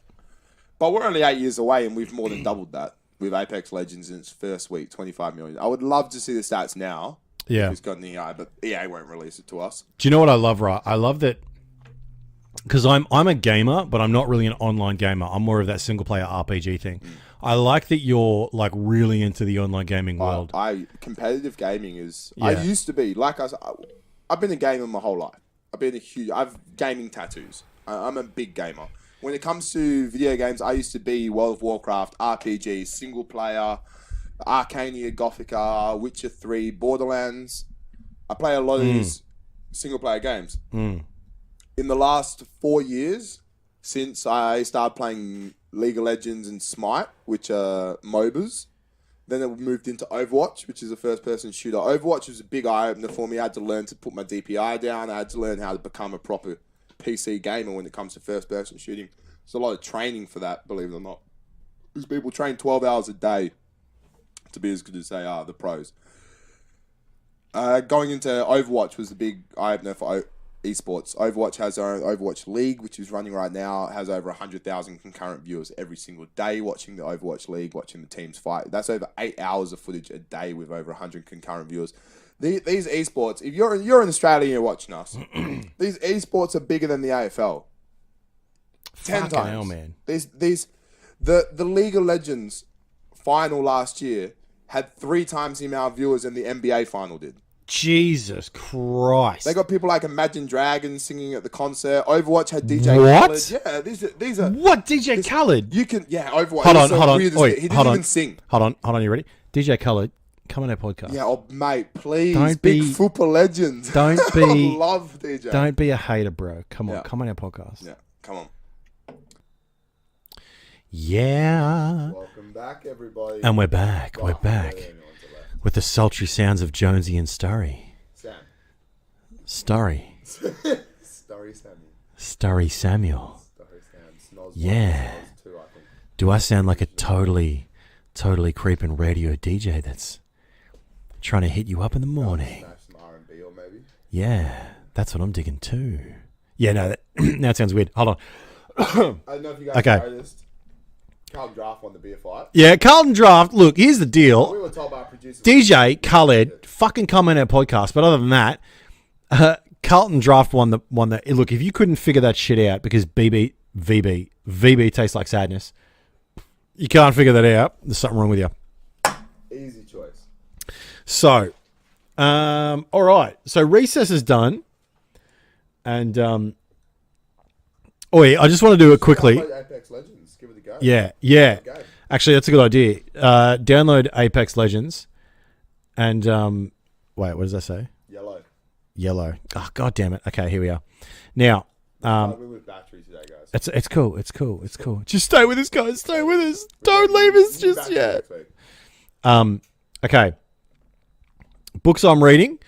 But we're only 8 years away, and we've more than doubled that with Apex Legends in its first week, 25 million. I would love to see the stats now. Yeah. It's got an EA, but EA won't release it to us. Do you know what I love, right? I love that... Because I'm a gamer, but I'm not really an online gamer. I'm more of that single-player RPG thing. I like that you're like really into the online gaming world. Competitive gaming is... Yeah. I used to be. Like I've been a gamer my whole life. I've gaming tattoos. I'm a big gamer. When it comes to video games, I used to be World of Warcraft, RPG, single-player, Arcania, Gothica, Witcher 3, Borderlands. I play a lot of these single-player games. In the last 4 years, since I started playing League of Legends and Smite, which are MOBAs, then it moved into Overwatch, which is a first-person shooter. Overwatch was a big eye-opener for me. I had to learn to put my DPI down. I had to learn how to become a proper PC gamer when it comes to first-person shooting. There's a lot of training for that, believe it or not. These people train 12 hours a day to be as good as they are, the pros. Going into Overwatch was the big eye-opener for esports. Overwatch has their own Overwatch League, which is running right now. It has over 100,000 concurrent viewers every single day watching the Overwatch League, watching the teams fight. That's over 8 hours of footage a day with over 100 concurrent viewers. These esports, if you're in Australia and you're watching us, these esports are bigger than the AFL. 10 Fucking times. hell, man. The League of Legends final last year had 3 times the amount of viewers than the NBA final did. Jesus Christ. They got people like Imagine Dragons singing at the concert. Overwatch had DJ What? Khaled. Yeah, these are What? DJ Khaled? you can Overwatch. Hold on, so hold on. weird, Wait, he didn't hold on. even sing. Hold on. You ready? DJ Khaled, come on our podcast. Yeah, oh mate, please, Don't big be- football legend. Don't I be- love DJ. Don't be a hater, bro. Come on, Yeah. come on our podcast. Yeah, come on. Yeah. Welcome back, everybody. And we're back. We're back Anyone's left. with the sultry sounds of Jonesy and Starry. Sam. Starry. Starry Sammy. Starry Samuel. Starry Sam. Snoz Yeah. 1, Snoz 2, I think. Do I sound like a totally creeping radio DJ that's trying to hit you up in the morning? Smash some R&B or maybe. Yeah, that's what I'm digging too. Yeah, no, now it sounds weird. Hold on. I don't know if you guys Okay. noticed. Carlton Draft won the beer fight. Yeah, Carlton Draft. Look, here's the We deal. were told by our producer. DJ Khaled, fucking come in our podcast. But other than that, Carlton Draft won the. Look, if you couldn't figure that shit out because VB tastes like sadness, you can't figure that out. There's something wrong with you. Easy choice. So, all right. So recess is done, and I just want to do it quickly. Play Apex Legends. Give it a go. Yeah. Go. Actually, that's a good idea. Download Apex Legends, and wait, what does that say? Yellow. Oh, god damn it. Okay, here we are. Now, We're with battery today, guys. it's cool. Just stay with us, guys. Stay with us. Don't leave us just Battery yet. next week. Okay. Books I'm reading.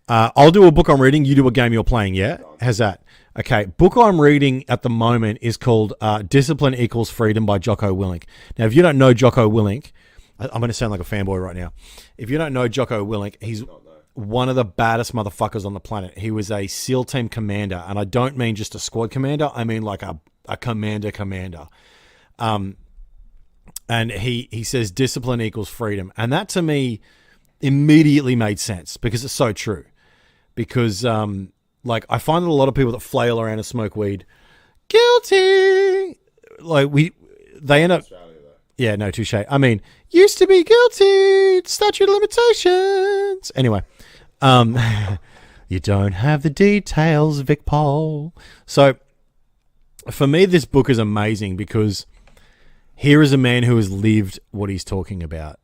I'll do a book I'm reading. You do a game you're playing. Yeah. How's that? Okay. Book I'm reading at the moment is called Discipline Equals Freedom by Jocko Willink. Now, if you don't know Jocko Willink, I'm going to sound like a fanboy right now. If you don't know Jocko Willink, he's one of the baddest motherfuckers on the planet. He was a SEAL team commander, and I don't mean just a squad commander. I mean like a commander. And he says discipline equals freedom. And that to me immediately made sense because it's so true. Because like I find that a lot of people that flail around and smoke weed, guilty. Like they end up. Yeah, no, touche. I mean, used to be guilty. Statute of limitations. Anyway, you don't have the details, Vic Paul. So for me, this book is amazing because here is a man who has lived what he's talking about.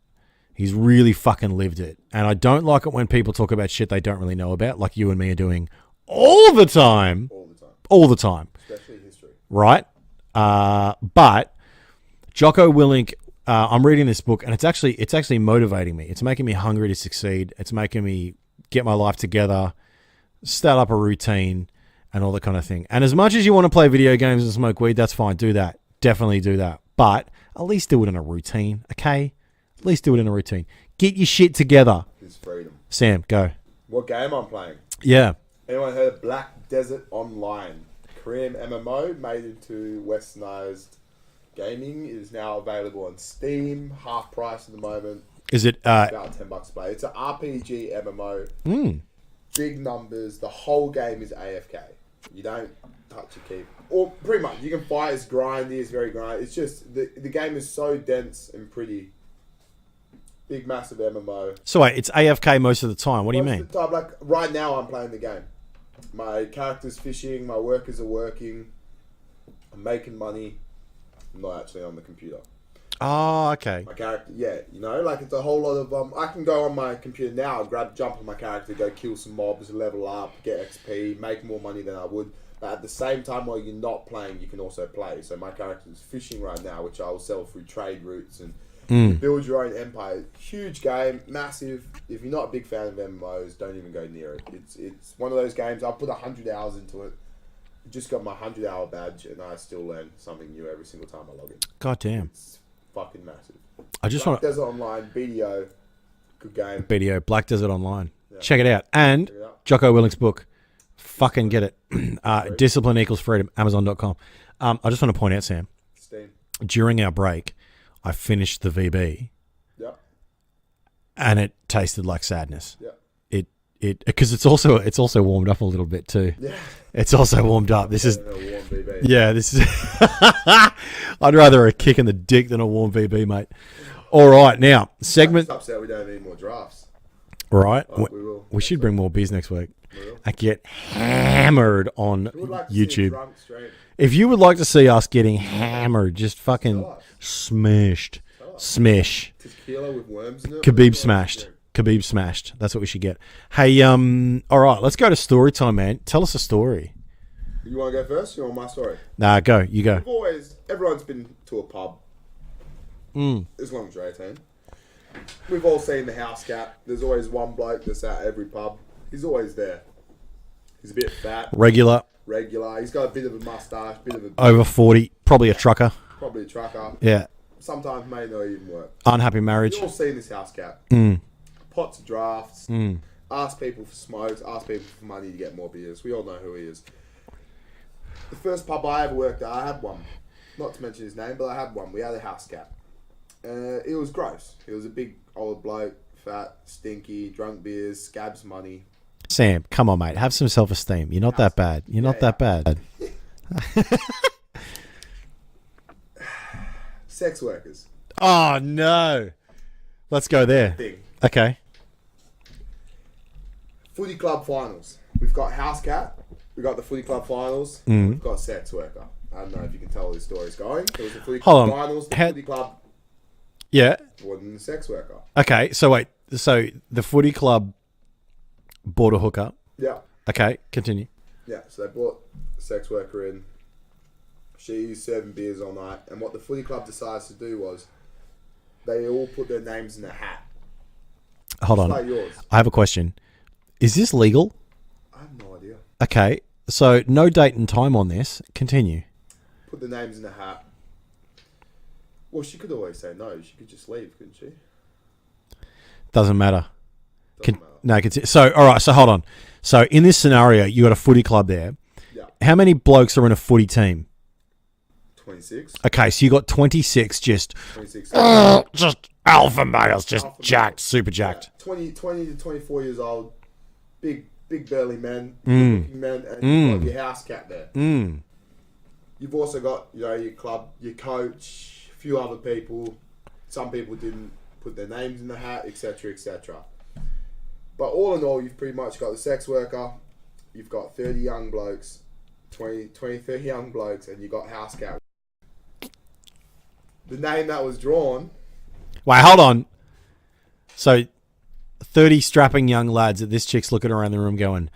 He's really fucking lived it. And I don't like it when people talk about shit they don't really know about, like you and me are doing all the time. All the time. Especially history. Right? But Jocko Willink, I'm reading this book, and it's actually motivating me. It's making me hungry to succeed. It's making me get my life together, start up a routine, and all that kind of thing. And as much as you want to play video games and smoke weed, that's fine. Do that. Definitely do that. But at least do it in a routine, okay? At least do it in a routine. Get your shit together. It's freedom. Sam, go. What game I'm playing? Yeah. Anyone heard of Black Desert Online? Korean MMO made into westernized gaming. It is now available on Steam, half price at the moment. Is it About $10 a play. It's an RPG MMO. Big numbers. The whole game is AFK. You don't touch your key. Or pretty much, you can fight as grindy, it's very grindy. It's just the game is so dense and pretty. Big, massive MMO. So wait, it's AFK most of the time. What do you mean? Most of the time, like right now, I'm playing the game. My character's fishing. My workers are working. I'm making money. I'm not actually on the computer. Oh, okay. My character, yeah, you know, like it's a whole lot of. I can go on my computer now, jump on my character, go kill some mobs, level up, get XP, make more money than I would. But at the same time, while you're not playing, you can also play. So my character is fishing right now, which I will sell through trade routes and you build your own empire. Huge game, massive. If you're not a big fan of MMOs, don't even go near it. It's one of those games. I put 100 hours into it. Just got my 100-hour badge, and I still learn something new every single time I log in. God damn. It's fucking massive. I just Black want Desert Online, BDO, good game. BDO, Black Desert Online. Check it out. And Check it out. Jocko Willink's book. Fucking get it. Discipline equals freedom. Amazon.com. I just want to point out, Sam, Steam. during our break, I finished the VB Yeah. and it tasted like sadness. Yeah. Because it's also warmed up a little bit too. Yeah. It's also warmed up. This is A warm BB. yeah. This is. I'd rather a kick in the dick than a warm VB, mate. All right, now segment. I'm just upset we don't need more drafts. Right, Oh, we will. we should bring more beers next week. We will. I get hammered on We would like to see a YouTube. drunk stream. If you would like to see us getting hammered, just fucking smashed, smash, Tequila with worms in it. Khabib smashed. Khabib smashed. That's what we should get. Hey, all right, let's go to story time, man. Tell us a story. You want to go first? You want my story? Nah, go. You go. Everyone's been to a pub. Mm. As long as you're 18. We've all seen the house cat. There's always one bloke that's at every pub. He's always there. He's a bit fat. Regular, He's got a bit of a mustache, over 40, probably a trucker. probably a trucker. Yeah. Sometimes may not even work. Unhappy marriage. You've all seen this house cat. Mm. Pots of drafts. Mm. Ask people for smokes. Ask people for money to get more beers. We all know who he is. The first pub I ever worked at, I had one. Not to mention his name, but I had one. We had a house cat. It was gross. He was a big old bloke, fat, stinky, drunk beers, scabs money. Sam, come on, mate. Have some self-esteem. You're not that bad. You're not that bad. Sex workers. Oh, no. Let's go there. Thing. Okay. Footy club finals. We've got house cat. We've got the footy club finals. Mm. We've got sex worker. I don't know if you can tell where this story's going. There was the footy Hold club on. finals. The How- footy club Yeah. wasn't the sex worker. Okay. So, wait. So, the footy club bought a hooker. Yeah. Okay. Continue. Yeah, so they brought a sex worker in. She's serving beers all night. And what the footy club decides to do was they all put their names in a hat. Hold Just on. like yours. I have a question. Is this legal? I have no idea. Okay. So, no date and time on this. Continue. Put the names in a hat. Well, she could always say no. She could just leave, couldn't she? Doesn't matter. Doesn't matter. No, continue. So, all right. So, hold on. So, in this scenario, you got a footy club there. Yeah. How many blokes are in a footy team? 26. Okay, so you got 26 just 26. just alpha males, just Alpha jacked, males. super jacked. Yeah, 20 to 24 years old. Big burly men. Mm. Good-looking men. And you've got your house cat there. Mm. You've also got, your club, your coach, a few other people. Some people didn't put their names in the hat, etc., etc. But all in all, you've pretty much got the sex worker. You've got 30 young blokes, 30 young blokes, and you've got house cat. The name that was drawn. Wait, hold on. So, 30 strapping young lads that this chick's looking around the room going,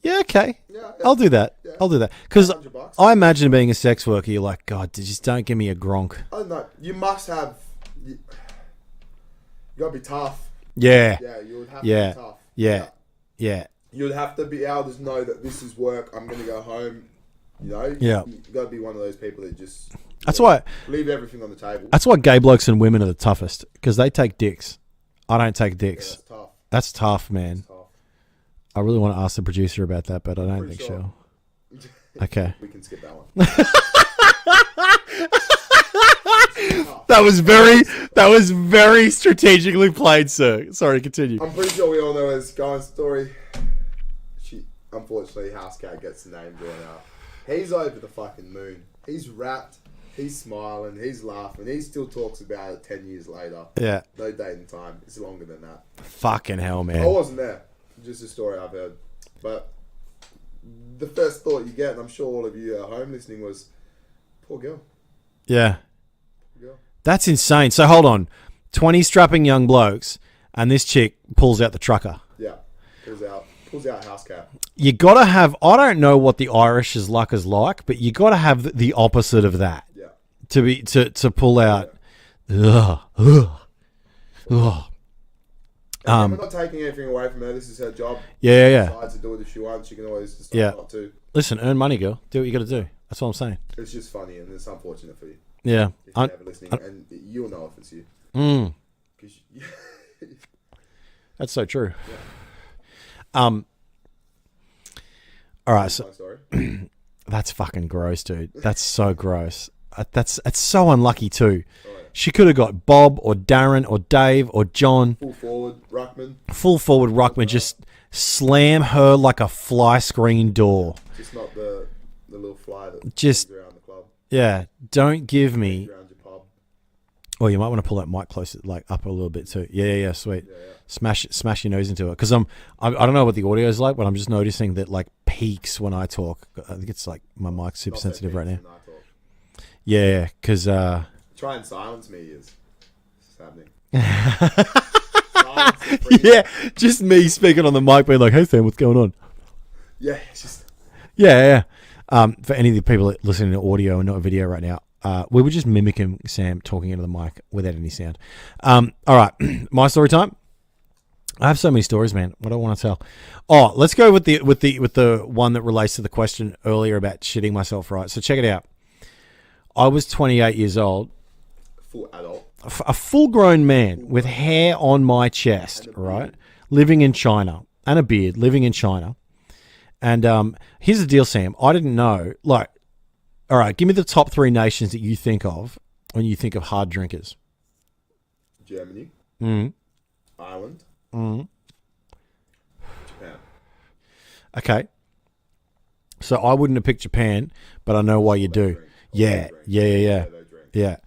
yeah, okay, Yeah, I'll do that. Yeah. I'll do that. Because $100. I imagine being a sex worker, you're like, God, just don't give me a gronk. Oh no, you must have. You gotta be tough. Yeah, Yeah, you would have Yeah. to be tough. yeah. You would have to be able to know that this is work. I'm gonna go home. Yeah. You gotta be one of those people that just. That's why. Leave everything on the table. That's why gay blokes and women are the toughest because they take dicks. I don't take Yeah, dicks. that's tough. That's tough, man. That's tough. I really want to ask the producer about that, but I don't Pretty think sure. so. Okay. We can skip that one. That was very strategically played, sir. Sorry, continue. I'm pretty sure we all know his going story. Unfortunately, House Cat gets the name drawn out. He's over the fucking moon. He's wrapped. He's smiling. He's laughing. He still talks about it 10 years later. Yeah. No date and time. It's longer than that. Fucking hell, I man. wasn't there. Just a story I've heard. But the first thought you get, and I'm sure all of you at home listening, was, poor girl. Yeah. Poor girl. That's insane. So hold on. 20 strapping young blokes, and this chick pulls out the trucker. Yeah. Pulls out House Cat. You got to have, I don't know what the Irish's luck is like, but you got to have the opposite of that Yeah. to pull out. Ugh. We're not taking anything away from her. This is her job. Yeah. She decides to do it if she wants. She can always decide Yeah. not to. Listen, earn money, girl. Do what you got to do. That's what I'm saying. It's just funny and it's unfortunate for you. Yeah. If you're ever listening, and you'll know if it's you. 'Cause you That's so true. Yeah. All All right, so My story. that's fucking gross, dude. That's so gross. It's so unlucky too. Oh, yeah. She could have got Bob or Darren or Dave or John. Full forward, ruckman. Full forward ruckman, just slam her like a fly screen door. Just not the little fly that Just goes around the club. Yeah, don't give me. Around your pub. Oh, you might want to pull that mic closer, like up a little bit too. Yeah, sweet. Yeah, yeah. Smash your nose into it, because I don't know what the audio is like, but I'm just noticing that like peaks when I talk. I think it's like my mic's super Not so sensitive right peaks now. when I talk. Yeah, because Try and silence me is happening. Silence is free. yeah, just me speaking on the mic, being like, "Hey Sam, what's going on?" Yeah, it's just Yeah. For any of the people listening to audio and not video right now, we were just mimicking Sam talking into the mic without any sound. All right, my story time. I have so many stories, man. What do I want to tell? Oh, let's go with the one that relates to the question earlier about shitting myself. Right. So check it out. I was 28 years old, full adult. a full-grown man with hair on my chest, right, living in China, and a beard, living in China. And here's the deal, Sam. I didn't know. Like, all right, give me the top 3 nations that you think of when you think of hard drinkers. Germany. Mm. Ireland. Mm. Japan. Okay. So I wouldn't have picked Japan, but I know why you do. Yeah. They drink. Yeah.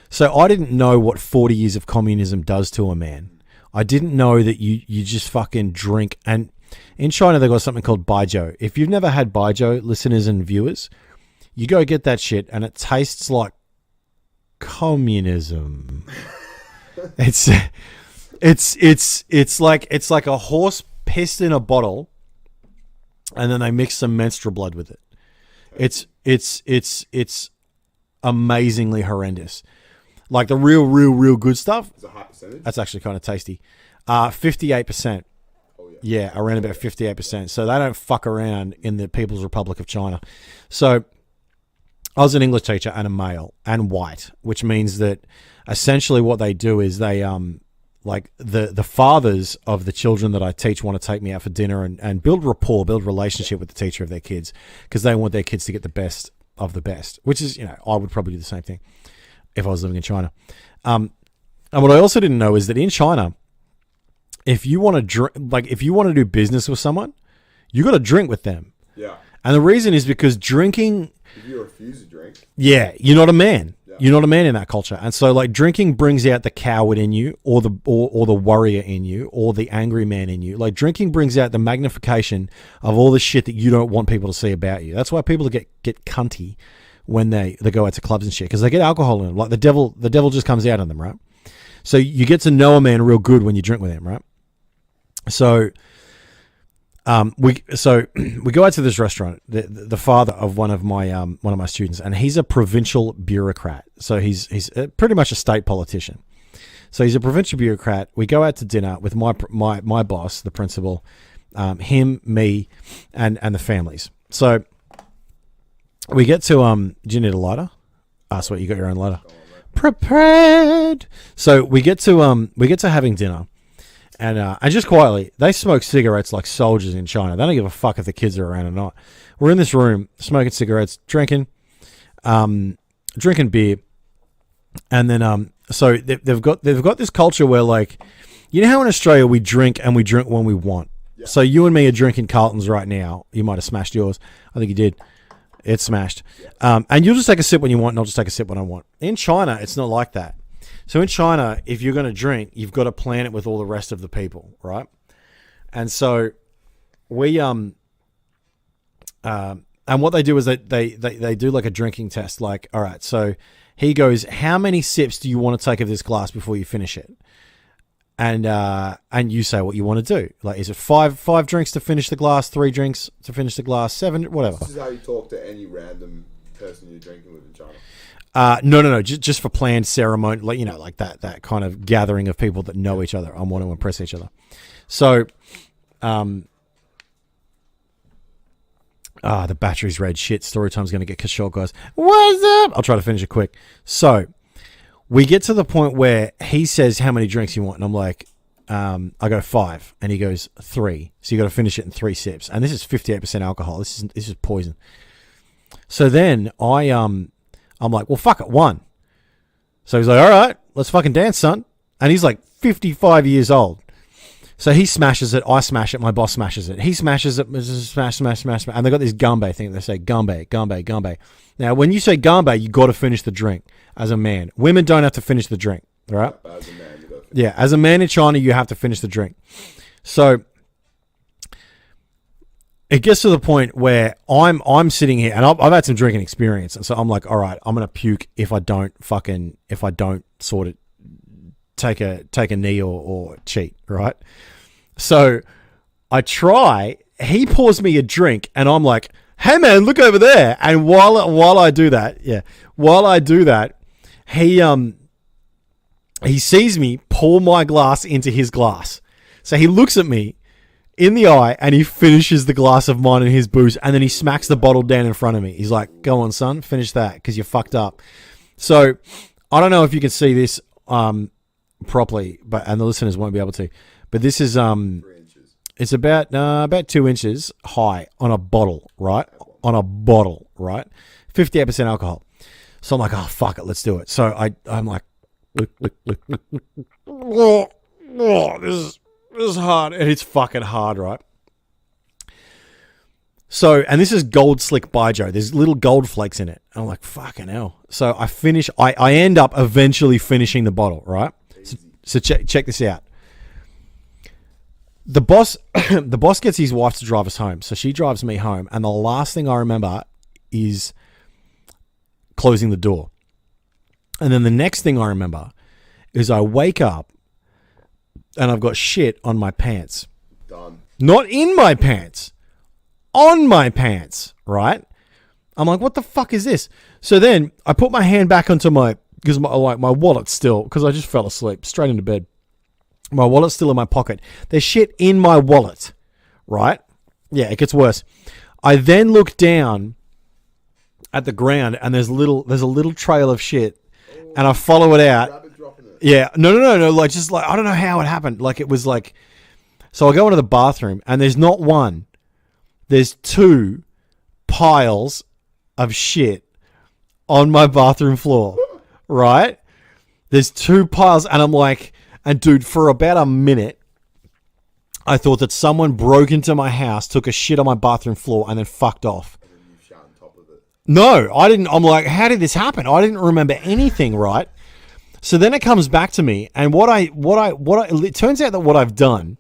So I didn't know what 40 years of communism does to a man. I didn't know that you just fucking drink. And in China, they've got something called baijiu. If you've never had baijiu, listeners and viewers, you go get that shit, and it tastes like communism. It's like a horse pissed in a bottle, and then they mix some menstrual blood with it. It's amazingly horrendous. Like the real good stuff. It's a high percentage. That's actually kind of tasty. 58%. Oh, yeah. Yeah, around about 58%. So they don't fuck around in the People's Republic of China. So I was an English teacher and a male and white, which means that essentially what they do is they like the fathers of the children that I teach want to take me out for dinner and build rapport, build relationship with the teacher of their kids, because they want their kids to get the best of the best, which is, I would probably do the same thing if I was living in China. And what I also didn't know is that in China, if you want to drink, like if you want to do business with someone, you got to drink with them. Yeah. And the reason is because drinking, If you refuse to drink, yeah, you're not a man. Yeah. You're not a man in that culture. And so like drinking brings out the coward in you, or the warrior in you, or the angry man in you. Like drinking brings out the magnification of all the shit that you don't want people to see about you. That's why people get cunty when they go out to clubs and shit, because they get alcohol in them. Like the devil just comes out in them, right? So you get to know a man real good when you drink with him, right? So we go out to this restaurant. The father of one of my students, and he's a provincial bureaucrat. So he's pretty much a state politician. So he's a provincial bureaucrat. We go out to dinner with my boss, the principal, him, me, and the families. So we get to do you need a lighter? Sweet, you got your own lighter. Prepared. So we get to having dinner. And just quietly, they smoke cigarettes like soldiers in China. They don't give a fuck if the kids are around or not. We're in this room smoking cigarettes, drinking beer, and then so they've got this culture where, like, you know how in Australia we drink and we drink when we want. Yeah. So you and me are drinking Carltons right now. You might have smashed yours. I think you did. It's smashed. Yeah. And you'll just take a sip when you want, and I'll just take a sip when I want. In China, it's not like that. So in China, if you're going to drink, you've got to plan it with all the rest of the people, right? And so we and what they do is they do like a drinking test. Like, all right, so he goes, how many sips do you want to take of this glass before you finish it? And you say what you want to do. Like, is it five drinks to finish the glass, 3 drinks to finish the glass, 7, whatever. This is how you talk to any random person you're drinking with in China. No. Just for planned ceremony, like, like that kind of gathering of people that know each other and want to impress each other. So, the battery's red. Shit, story time's going to get cut short, guys. What's up? I'll try to finish it quick. So, we get to the point where he says how many drinks you want, and I'm like, I go 5, and he goes 3. So you got to finish it in 3 sips. And this is 58% alcohol. This is poison. So then I'm like, well, fuck it, 1. So he's like, all right, let's fucking dance, son. And he's like 55 years old. So he smashes it, I smash it, my boss smashes it. He smashes it, smash. And they got this gambe thing. They say gambe. Now, when you say gambe, you got to finish the drink as a man. Women don't have to finish the drink, all right? As a man, you got to Yeah, as a man in China, you have to finish the drink. So it gets to the point where I'm sitting here, and I've had some drinking experience, and so I'm like, all right, I'm gonna puke if I don't sort of take a knee or cheat, right? So I try. He pours me a drink, and I'm like, hey man, look over there. And while I do that, he sees me pour my glass into his glass. So he looks at me in the eye, and he finishes the glass of mine and his booze, and then he smacks the bottle down in front of me. He's like, go on, son, finish that, because you're fucked up. So I don't know if you can see this properly, and the listeners won't be able to, but this is 3 inches. it's about 2 inches high on a bottle, right? On a bottle, right? 58% alcohol. So I'm like, oh, fuck it, let's do it. So I'm like, look. Oh, this is hard. And it's fucking hard, right? So, and this is Gold Slick Baijiu. There's little gold flakes in it. And I'm like, fucking hell. So I end up eventually finishing the bottle, right? So check this out. The boss gets his wife to drive us home. So she drives me home. And the last thing I remember is closing the door. And then the next thing I remember is I wake up and I've got shit on my pants. Done. Not in my pants. On my pants, right? I'm like, what the fuck is this? So then I put my hand back onto because my wallet's still, because I just fell asleep, straight into bed. My wallet's still in my pocket. There's shit in my wallet, right? Yeah, it gets worse. I then look down at the ground, and there's a little trail of shit, and I follow it out. Rabbit dropping it. Yeah, no, like, just like, I don't know how it happened. Like, it was like, so I go into the bathroom, and there's not one, there's 2 piles of shit on my bathroom floor, right? There's 2 piles, and I'm like, and dude, for about a minute, I thought that someone broke into my house, took a shit on my bathroom floor, and then fucked off. And then you shot on top of it. No, I didn't. I'm like, how did this happen? I didn't remember anything, right? So then it comes back to me, and it turns out that what I've done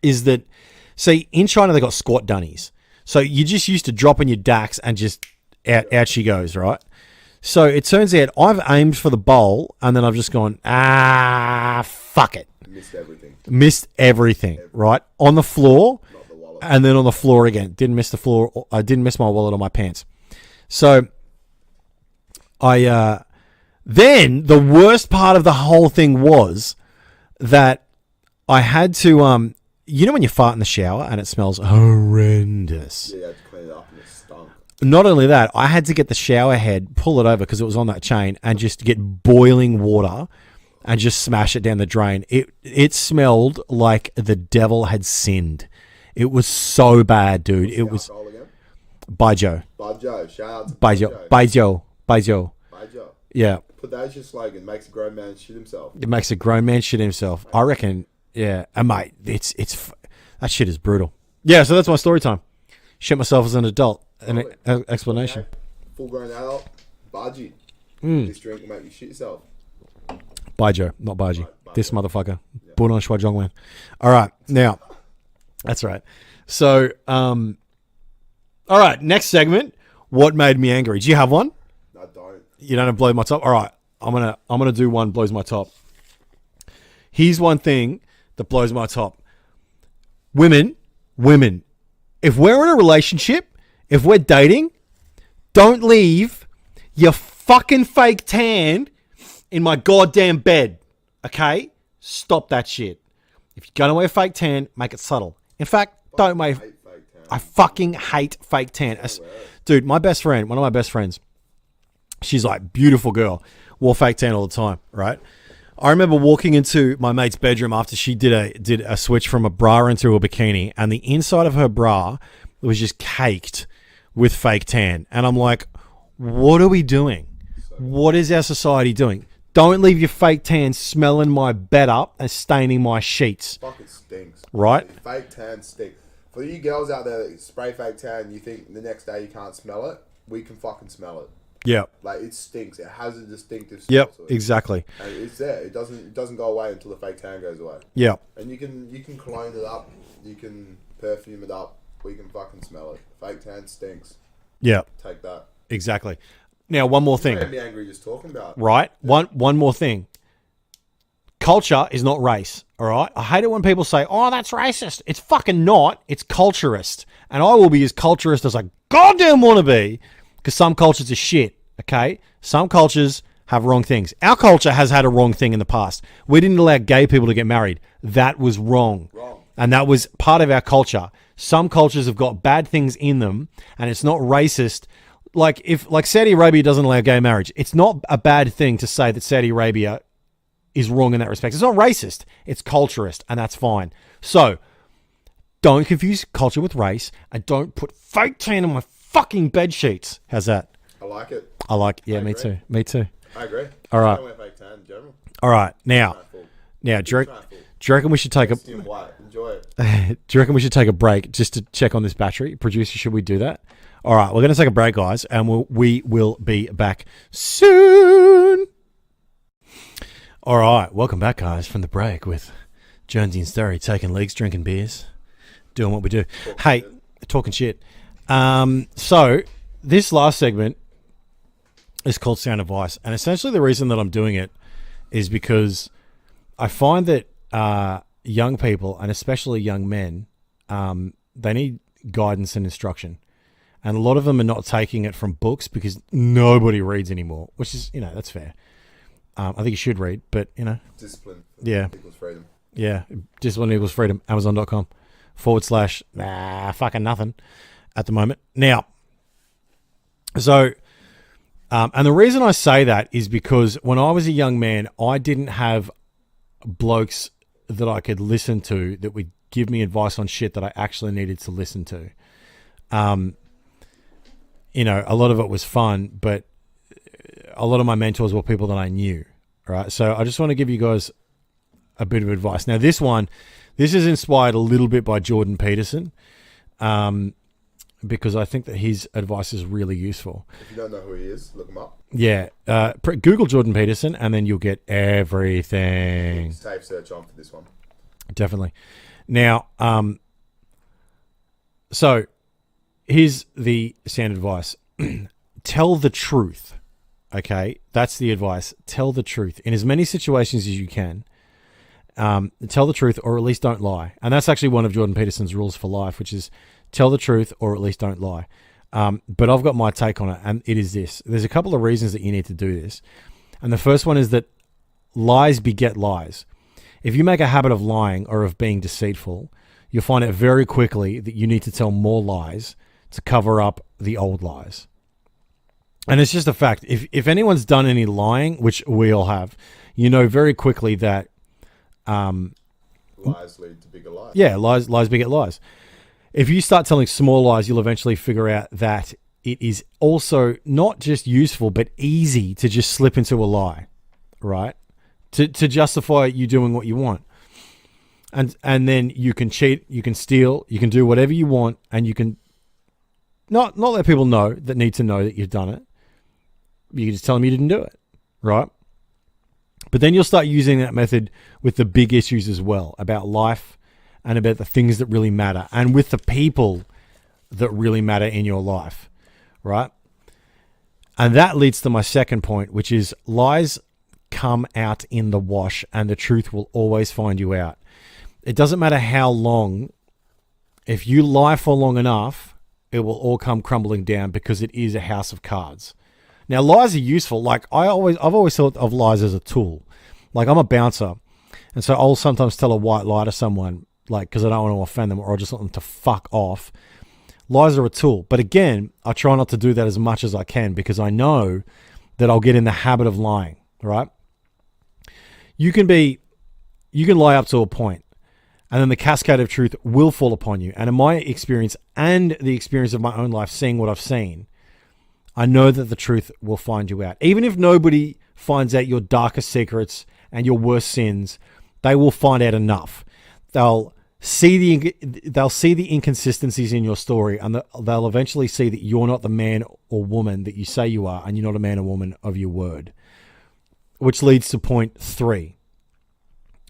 is that, see, in China they got squat dunnies. So you just used to drop in your dacks and just out she goes, right? So it turns out I've aimed for the bowl, and then I've just gone, fuck it. Missed everything, right? On the floor, Not the wallet. and then on the floor again. Didn't miss the floor. I didn't miss my wallet or my pants. So then the worst part of the whole thing was that I had to, you know when you fart in the shower and it smells horrendous? Yeah, you had to clean it up and it stunk. Not only that, I had to get the shower head, pull it over because it was on that chain, and just get boiling water and just smash it down the drain. It smelled like the devil had sinned. It was so bad, dude. It was Alcohol again? Baijiu. Baijiu. Shout out to Baijiu. Baijiu. Yeah. Put that as your slogan. Makes a grown man shit himself. It makes a grown man shit himself. I reckon, yeah. And mate, it's that shit is brutal. Yeah, so that's my story time. Shit myself as an adult. An explanation. Okay. Full grown adult. Baijiu. Mm. This drink will make you shit yourself. Baijiu, not Baijiu. This motherfucker. Born on Shua Zhongwen. All right, now, that's right. So, all right, next segment. What made me angry? Do you have one? No, don't. You don't have blow my top? All right, I'm gonna do one blows my top. Here's one thing that blows my top. Women. If we're in a relationship, if we're dating, don't leave your fucking fake tan in my goddamn bed. Okay? Stop that shit. If you're gonna wear fake tan, make it subtle. In fact, don't wear. I fucking hate fake tan. Dude, my best friend, one of my best friends, she's like beautiful girl, wore fake tan all the time, right? I remember walking into my mate's bedroom after she did a switch from a bra into a bikini, and the inside of her bra was just caked with fake tan. And I'm like, what are we doing? What is our society doing? Don't leave your fake tan smelling my bed up and staining my sheets. Fucking stinks. Right? Fake tan stinks. For you girls out there that spray fake tan, you think the next day you can't smell it, we can fucking smell it. Yeah. Like, it stinks. It has a distinctive smell Yep, to it. exactly. And it's there. It doesn't go away until the fake tan goes away. Yeah. And you can cologne it up, you can perfume it up, we can fucking smell it. Fake tan stinks. Yeah. Take that. Exactly. Now, one more thing. You made me angry just talking about it. Right? One more thing. Culture is not race, all right? I hate it when people say, oh, that's racist. It's fucking not. It's culturist. And I will be as culturist as I goddamn want to be, because some cultures are shit, okay? Some cultures have wrong things. Our culture has had a wrong thing in the past. We didn't allow gay people to get married. That was wrong. And that was part of our culture. Some cultures have got bad things in them, and it's not racist. Like Saudi Arabia doesn't allow gay marriage. It's not a bad thing to say that Saudi Arabia is wrong in that respect. It's not racist. It's culturist, and that's fine. So don't confuse culture with race, and don't put fake tan on my fucking bed sheets. How's that? I like it. Yeah, me too. Me too. I agree. All right. I don't wear fake tan in general. All right. Now, do you reckon we should take a? Still white. Enjoy it. Do you reckon we should take a break just to check on this battery? Producer, should we do that? All right, we're going to take a break, guys, and we will be back soon. All right, welcome back, guys, from the break with Jonesy and Sturry taking legs, drinking beers, doing what we do. Talking shit. So this last segment is called Sound Advice, and essentially the reason that I'm doing it is because I find that young people, and especially young men, they need guidance and instruction. And a lot of them are not taking it from books because nobody reads anymore, which is, that's fair. I think you should read, but, Discipline. Yeah. Equals freedom. Yeah. Discipline equals freedom. Amazon.com / fucking nothing at the moment. Now, so, and the reason I say that is because when I was a young man, I didn't have blokes that I could listen to that would give me advice on shit that I actually needed to listen to. A lot of it was fun, but a lot of my mentors were people that I knew, right? So I just want to give you guys a bit of advice. Now, this is inspired a little bit by Jordan Peterson, because I think that his advice is really useful. If you don't know who he is, look him up. Yeah. Google Jordan Peterson, and then you'll get everything. Safe search on for this one. Definitely. Now, so here's the sound advice. Tell the truth. Okay? That's the advice. Tell the truth. In as many situations as you can, tell the truth, or at least don't lie. And that's actually one of Jordan Peterson's rules for life, which is tell the truth or at least don't lie. But I've got my take on it, and it is this. There's a couple of reasons that you need to do this. And the first one is that lies beget lies. If you make a habit of lying or of being deceitful, you'll find it very quickly that you need to tell more lies to cover up the old lies. And it's just a fact. If anyone's done any lying, which we all have, you know very quickly that lies lead to bigger lies. Yeah, lies beget lies. If you start telling small lies, you'll eventually figure out that it is also not just useful, but easy to just slip into a lie, right? To justify you doing what you want. And then you can cheat, you can steal, you can do whatever you want, and you can not let people know that need to know that you've done it. You can just tell them you didn't do it, right? But then you'll start using that method with the big issues as well, about life and about the things that really matter, and with the people that really matter in your life, right? And that leads to my second point, which is lies come out in the wash, and the truth will always find you out. It doesn't matter how long. If you lie for long enough, it will all come crumbling down, because it is a house of cards. Now, lies are useful. Like I've always thought of lies as a tool. Like I'm a bouncer, and so I'll sometimes tell a white lie to someone, like because I don't want to offend them, or I just want them to fuck off. Lies are a tool, but again, I try not to do that as much as I can, because I know that I'll get in the habit of lying. Right? You can lie up to a point, and then the cascade of truth will fall upon you. And in my experience and the experience of my own life, seeing what I've seen, I know that the truth will find you out. Even if nobody finds out your darkest secrets and your worst sins, they will find out enough. They'll see the inconsistencies in your story, and they'll eventually see that you're not the man or woman that you say you are, and you're not a man or woman of your word. Which leads to point 3,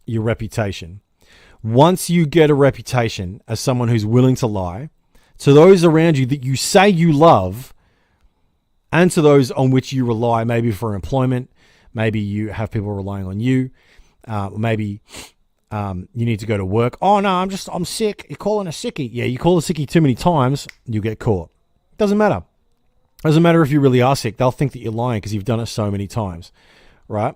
your reputation. Once you get a reputation as someone who's willing to lie to those around you that you say you love, and to those on which you rely, maybe for employment, maybe you have people relying on you, maybe you need to go to work. Oh no, I'm sick. You're calling a sickie. Yeah, you call a sickie too many times, you get caught. Doesn't matter. Doesn't matter if you really are sick. They'll think that you're lying because you've done it so many times, right?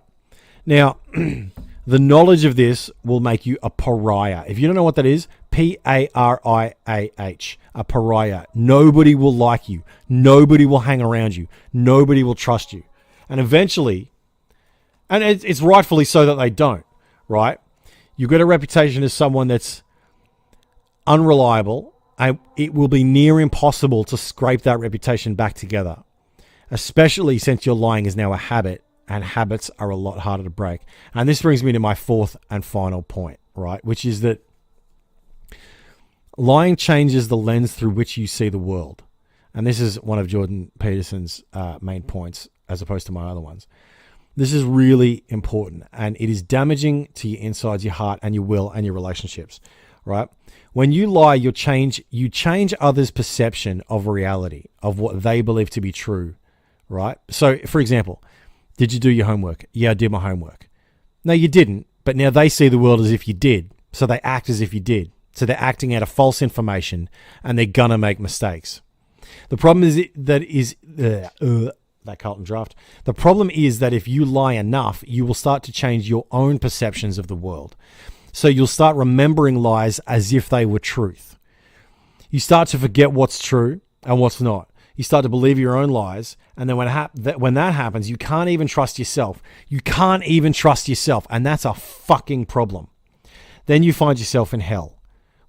Now, the knowledge of this will make you a pariah. If you don't know what that is, Pariah, a pariah. Nobody will like you. Nobody will hang around you. Nobody will trust you. And eventually, and it's rightfully so that they don't, right? You get a reputation as someone that's unreliable, and it will be near impossible to scrape that reputation back together, especially since your lying is now a habit, and habits are a lot harder to break. And this brings me to my 4th and final point, right? Which is that lying changes the lens through which you see the world. And this is one of Jordan Peterson's main points, as opposed to my other ones. This is really important, and it is damaging to your insides, your heart, and your will, and your relationships, right? When you lie, you change others' perception of reality, of what they believe to be true, right? So, for example, did you do your homework? Yeah, I did my homework. No, you didn't, but now they see the world as if you did, so they act as if you did. So they're acting out of false information, and they're gonna make mistakes. The problem is that Carlton draft. The problem is that if you lie enough, you will start to change your own perceptions of the world. So you'll start remembering lies as if they were truth. You start to forget what's true and what's not. You start to believe your own lies, and then when that happens, you can't even trust yourself. You can't even trust yourself, and that's a fucking problem. Then you find yourself in hell,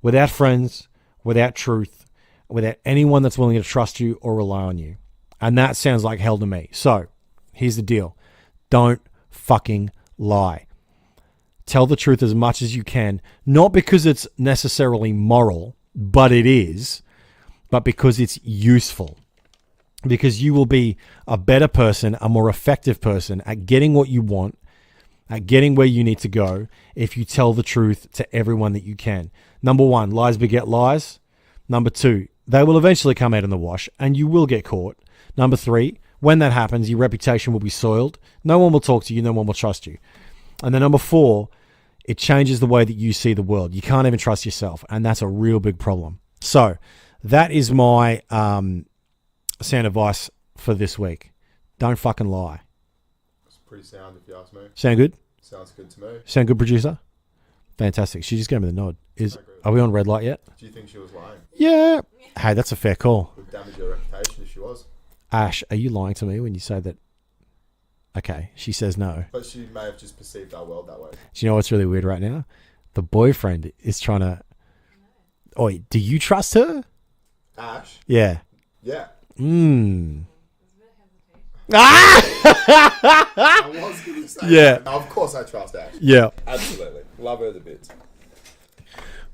without friends, without truth, without anyone that's willing to trust you or rely on you. And that sounds like hell to me. So, here's the deal. Don't fucking lie. Tell the truth as much as you can, not because it's necessarily moral, but it is, but because it's useful. Because you will be a better person, a more effective person at getting what you want, at getting where you need to go, if you tell the truth to everyone that you can. Number 1, lies beget lies. Number 2, they will eventually come out in the wash, and you will get caught. Number 3, when that happens, your reputation will be soiled. No one will talk to you. No one will trust you. And then number 4, it changes the way that you see the world. You can't even trust yourself, and that's a real big problem. So that is my sound advice for this week. Don't fucking lie. It's pretty sound, if you ask me. Sound good? Sounds good to me. Sound good, producer? Fantastic. She just gave me the nod. Are we on red light yet? Do you think she was lying? Yeah. Hey, that's a fair call. Would damage your reputation if she was. Ash, are you lying to me when you say that? Okay, she says no. But she may have just perceived our world that way. Do you know what's really weird right now? The boyfriend is trying to... Oh, do you trust her? Ash? Yeah. Yeah. Ah! I was going to say yeah. that. No, of course I trust Ash. Yeah. Absolutely. Love her the bits.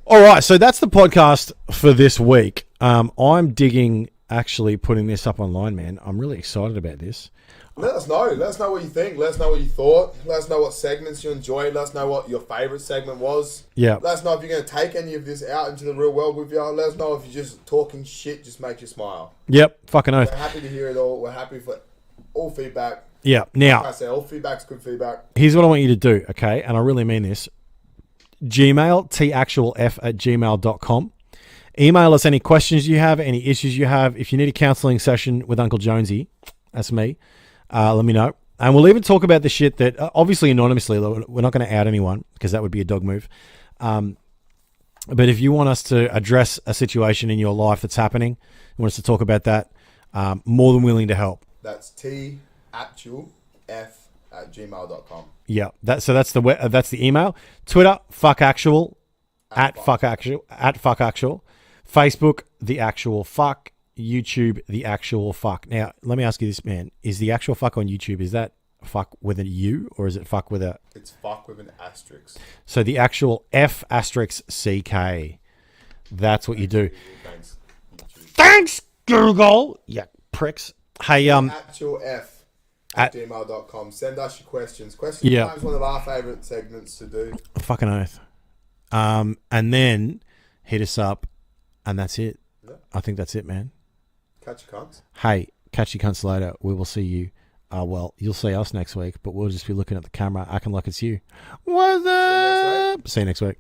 All right, so that's the podcast for this week. I'm digging actually putting this up online, man. I'm really excited about this. Let us know. Let us know what you think. Let us know what you thought. Let us know what segments you enjoyed. Let us know what your favourite segment was. Yeah. Let us know if you're going to take any of this out into the real world with you. Let us know if you're just talking shit just makes you smile. Yep, fucking oath. We're happy to hear it all. We're happy for all feedback. Yeah, now... Like I say, all feedback's good feedback. Here's what I want you to do, okay? And I really mean this. Gmail, tactualf@gmail.com. Email us any questions you have, any issues you have. If you need a counselling session with Uncle Jonesy, that's me, let me know. And we'll even talk about the shit that, obviously anonymously, we're not going to out anyone because that would be a dog move. But if you want us to address a situation in your life that's happening, you want us to talk about that, more than willing to help. That's TAFs @gmail.com. Yeah, that's the email. Twitter, fuck actual, at fuck actual. Facebook, the actual fuck. YouTube, the actual fuck. Now, let me ask you this, man: is the actual fuck on YouTube? Is that fuck with a U or is it fuck with a? It's fuck with an asterisk. So the actual F*CK. That's what you do. Thanks, Google. Yeah, pricks. Hey, Actual F at gmail.com. Send us your questions. Question time is one of our favourite segments to do. Fucking oath. And then hit us up, and that's it. Yeah. I think that's it, man. Catch you cunts. Hey, catch you cunts later. We will see you. Well, you'll see us next week, but we'll just be looking at the camera, acting like it's you. What's up? See you next week.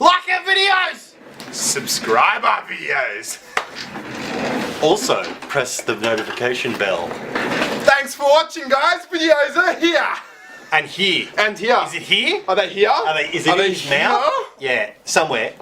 Like our videos! Subscribe our videos. Also, press the notification bell. Thanks for watching, guys. Videos are here. And here. And here. Is it here? Are they here? Is it in now? Here? Yeah, somewhere.